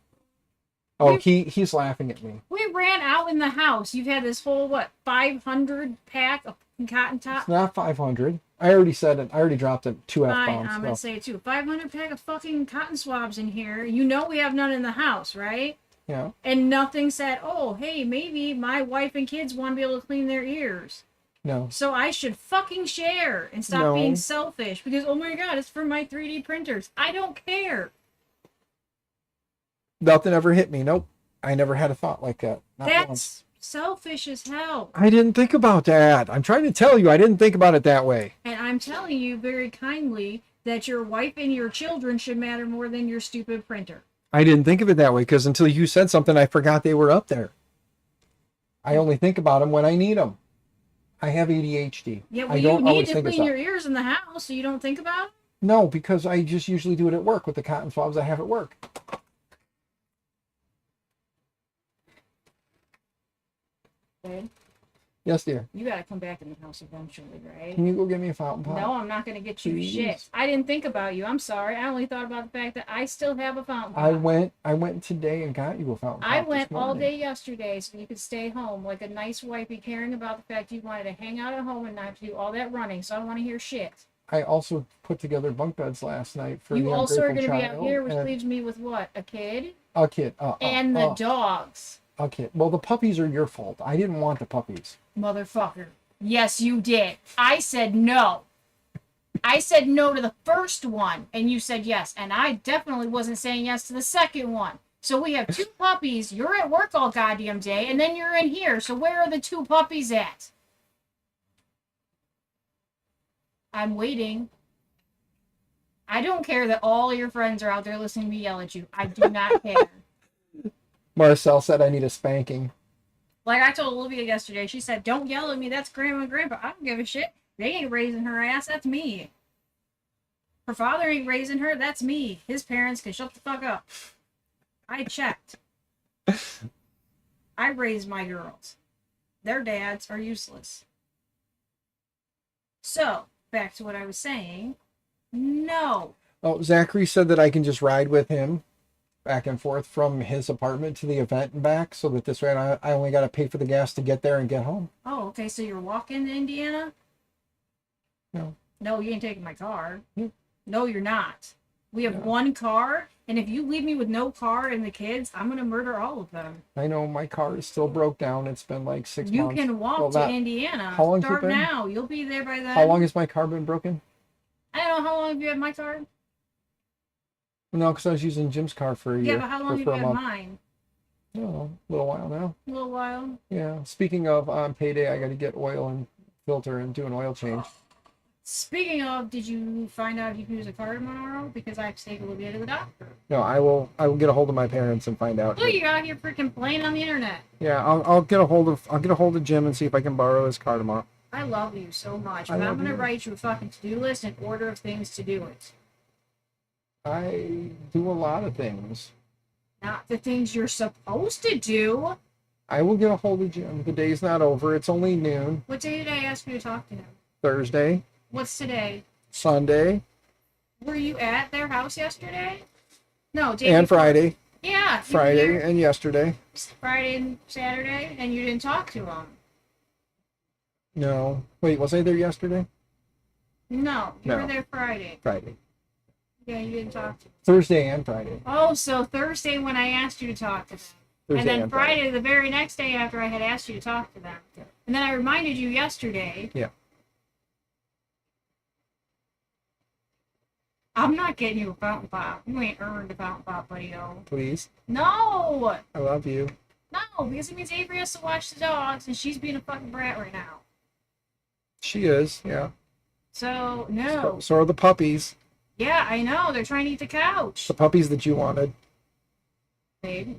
Oh, he's laughing at me. We ran out in the house. You've had this whole, 500 pack of cotton top? It's not 500. I already said it. I already dropped it 2 F-bombs. I'm going to say it too. 500 pack of fucking cotton swabs in here. You know we have none in the house, right? Yeah. And nothing said, oh, hey, maybe my wife and kids want to be able to clean their ears. No. So I should fucking share and stop being selfish because, oh my God, it's for my 3D printers. I don't care. Nothing ever hit me. Nope. I never had a thought like that. That's once. Selfish as hell. I didn't think about that. I'm trying to tell you, I didn't think about it that way. And I'm telling you very kindly that your wife and your children should matter more than your stupid printer. I didn't think of it that way because until you said something, I forgot they were up there. I only think about them when I need them. I have ADHD. Yeah, well, I don't you need always to think of clean stuff. your ears in the house so you don't think about it? No, because I just usually do it at work with the cotton swabs I have at work. Babe, Yes, dear. you gotta come back in the house eventually, right? Can you go get me a fountain pen? No, I'm not gonna get you Please? shit. I didn't think about you. I'm sorry. I only thought about the fact that I still have a fountain I pen. went today and got you a fountain pen. I went all day yesterday so you could stay home like a nice wifey, caring about the fact you wanted to hang out at home and not do all that running. So I don't want to hear shit. I also put together bunk beds last night for You the also are ungrateful going to be out child here, which and leaves me with what? A kid? a kid. And the dogs. A kid. Well, the puppies are your fault. I didn't want the puppies. Motherfucker. Yes, you did. I said no. I said no to the first one, and you said yes. And I definitely wasn't saying yes to the second one. So we have 2 puppies. You're at work all goddamn day, and then you're in here. So where are the 2 puppies at? I'm waiting. I don't care that all your friends are out there listening to me yell at you. I do not care. Marcel said I need a spanking. Like I told Olivia yesterday, she said, don't yell at me. That's Grandma and Grandpa. I don't give a shit. They ain't raising her ass. That's me. Her father ain't raising her. That's me. His parents can shut the fuck up. I checked. I raised my girls. Their dads are useless. So, back to what I was saying. No. Oh, Zachary said that I can just ride with him back and forth from his apartment to the event and back, so that this way I only got to pay for the gas to get there and get home. Oh, okay. So you're walking to Indiana? No. No, you ain't taking my car. Yeah. No, you're not. We have 1 car, and if you leave me with no car and the kids, I'm going to murder all of them. I know my car is still broke down. It's been like 6 months. You can walk to Indiana. How long's it Start been? now. You'll be there by then. How long has my car been broken? I don't know. How long have you had my car? No, because I was using Jim's car for a year. Yeah, but how long have for you a had month. mine? I don't know, a little while now. A little while. Yeah. Speaking of, on payday, I got to get oil and filter and do an oil change. Speaking of, did you find out if you can use a car tomorrow? Because I have to take Olivia to the doctor. No, I will get a hold of my parents and find out. Oh, you out here freaking playing on the internet. Yeah, I'll get a hold of Jim and see if I can borrow his car tomorrow. I love you so much, I but I'm love going to you. write you a fucking to-do list in order of things to do it. I do a lot of things. Not the things you're supposed to do. I will get a hold of Jim. The day's not over. It's only noon. What day did I ask you to talk to him? Thursday, What's today? Sunday, Were you at their house yesterday? No, day and before. Friday. Yeah. you were Friday there and yesterday. Friday and Saturday, and you didn't talk to him. No. Wait, was I there yesterday? No, you No. were there Friday. Friday. Yeah, you didn't talk to him. Thursday and Friday. Oh, so Thursday when I asked you to talk to them. Thursday And then and Friday, the very next day after I had asked you to talk to them. Yeah. And then I reminded you yesterday. Yeah. I'm not getting you a fountain pop. You ain't earned a fountain pop, buddy-o. Please. No! I love you. No, because it means Avery has to watch the dogs, and she's being a fucking brat right now. She is, yeah. So, no. So are the puppies. Yeah, I know. They're trying to eat the couch. The puppies that you wanted. Babe.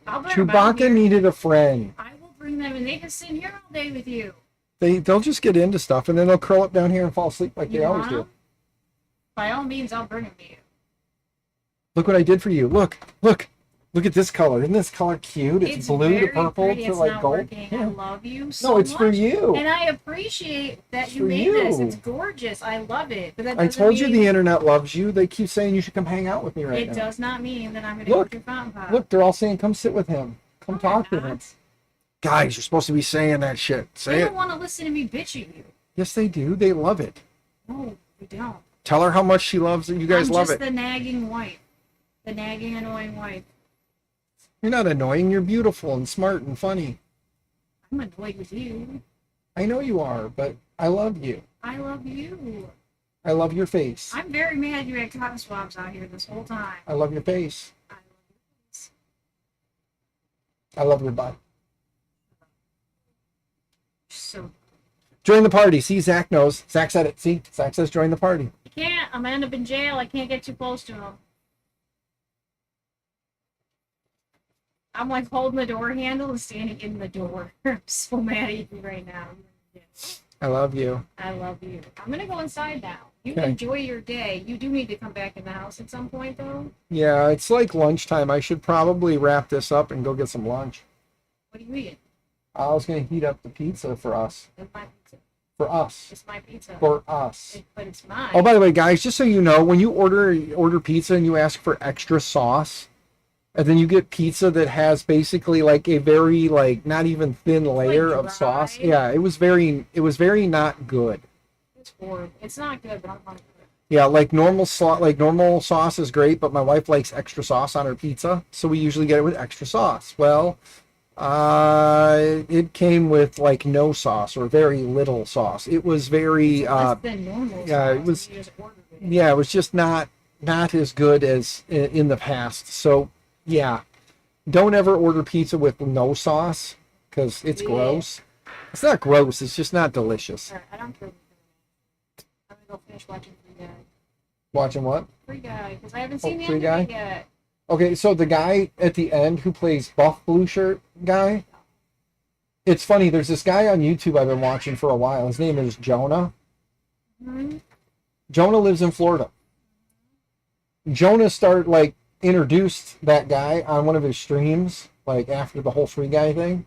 I'll bring them out Chewbacca here. needed a friend. I will bring them, and they can sit here all day with you. They'll just get into stuff and then they'll curl up down here and fall asleep like You they always want do. 'em? By all means, I'll bring them to you. Look what I did for you. Look at this color. Isn't this color cute? It's blue very to purple pretty. to It's like not gold. working. I Yeah. love you so No, it's much. for you. And I appreciate that It's you for made this. you. It's gorgeous. I love it. But that I doesn't told you mean, the internet loves you. They keep saying you should come hang out with me right it now. does not mean that I'm going to Look. get your fountain pop. Look, they're all saying come sit with him. Come No, talk to they're him. not. Guys, you're supposed to be saying that shit. They Say don't it. want to listen to me bitch at you. Yes, they do. They love it. No, they don't. Tell her how much she loves it. You guys I'm love just it. the nagging wife. The nagging, annoying wife. You're not annoying. You're beautiful and smart and funny. I'm annoyed with you. I know you are, but I love you. I love you. I love your face. I'm very mad you had cotton swabs out here this whole time. I love your face. I love you. I love your butt. So Join the party. See, Zach knows. Zach said it. See, Zach says join the party. I can't. I'm gonna end up in jail. I can't get too close to him. I'm like holding the door handle and standing in the door. I'm so mad at you right now. I love you. I love you. I'm gonna go inside now. You Okay. enjoy your day. You do need to come back in the house at some point, though. Yeah, it's like lunchtime. I should probably wrap this up and go get some lunch. What are you eating? I was going to heat up the pizza for us. It's my pizza. For us. It's my pizza. For us. But it's mine. Oh, by the way, guys, just so you know, when you order pizza and you ask for extra sauce, and then you get pizza that has basically like a very like not even thin layer like of sauce. dry. Yeah, it was very not good. It's horrible. It's not good, but I'm hungry. Yeah, like normal sauce is great, but my wife likes extra sauce on her pizza, so we usually get it with extra sauce. Well, it came with like no sauce or very little sauce. It was very Less than normal. yeah, it sauce. was- You just ordered it. yeah, it was just not as good as in the past. So yeah, don't ever order pizza with no sauce because it's Yeah. gross. It's not gross. It's just not delicious. Alright, I don't care. I'm gonna go finish watching Free Guy. Watching what? Free Guy, because I haven't seen the Free end Guy? of it yet. Okay, so the guy at the end who plays Buff Blue Shirt guy, it's funny. There's this guy on YouTube I've been watching for a while. His name is Jonah. Hmm? Jonah lives in Florida. Jonah introduced that guy on one of his streams, like after the whole Free Guy thing.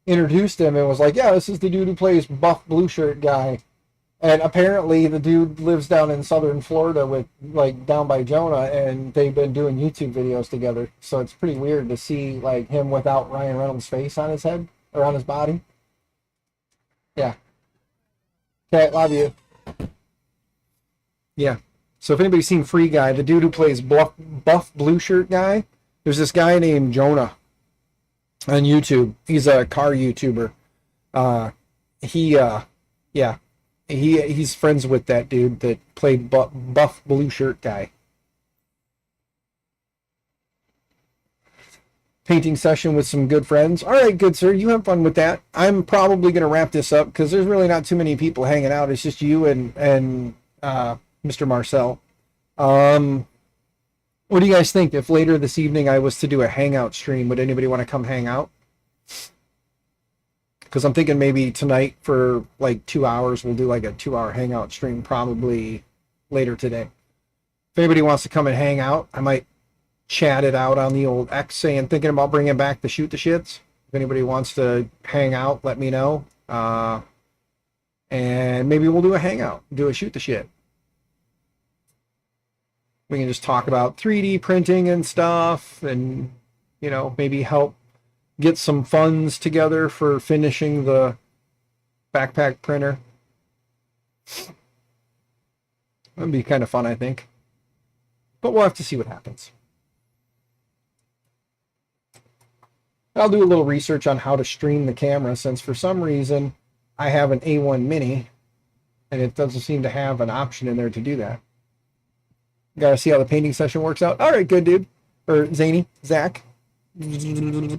Introduced him and was like, yeah, this is the dude who plays Buff Blue Shirt guy. And apparently the dude lives down in southern Florida with like down by Jonah, and they've been doing YouTube videos together. So it's pretty weird to see like him without Ryan Reynolds' face on his head or on his body. Yeah. Okay, love you. Yeah. So if anybody's seen Free Guy, the dude who plays Buff Blue Shirt guy, there's this guy named Jonah on YouTube. He's a car YouTuber. He's friends with that dude that played Buff Blue Shirt guy. Painting session with some good friends. All right, good sir, you have fun with that. I'm probably going to wrap this up because there's really not too many people hanging out. It's just you and Mr. Marcel. What do you guys think? If later this evening I was to do a hangout stream, would anybody want to come hang out? Because I'm thinking maybe tonight for like 2 hours, we'll do like a 2-hour hangout stream probably later today. If anybody wants to come and hang out, I might chat it out on the old X saying thinking about bringing back the Shoot the Shits. If anybody wants to hang out, let me know. And maybe we'll do a hangout, do a Shoot the Shit. We can just talk about 3D printing and stuff, and maybe help get some funds together for finishing the backpack printer. That'd be kind of fun, I think. But we'll have to see what happens. I'll do a little research on how to stream the camera, since for some reason I have an A1 Mini and it doesn't seem to have an option in there to do that. Gotta see how the painting session works out. All right, good dude. Or Zany, Zach. You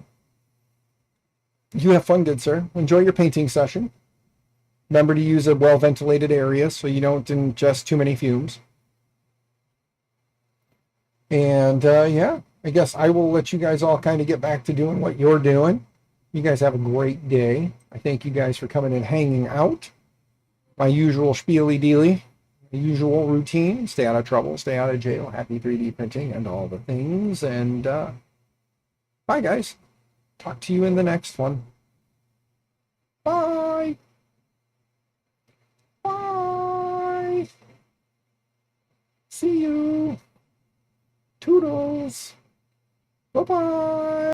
have fun, good sir. Enjoy your painting session. Remember to use a well-ventilated area so you don't ingest too many fumes. And yeah, I guess I will let you guys all kind of get back to doing what you're doing. You guys have a great day. I thank you guys for coming and hanging out. My usual spiely dealy, the usual routine. Stay out of trouble, stay out of jail, happy 3D printing, and all the things. And bye, guys. Talk to you in the next one. Bye. Bye. See you. Toodles. Bye-bye.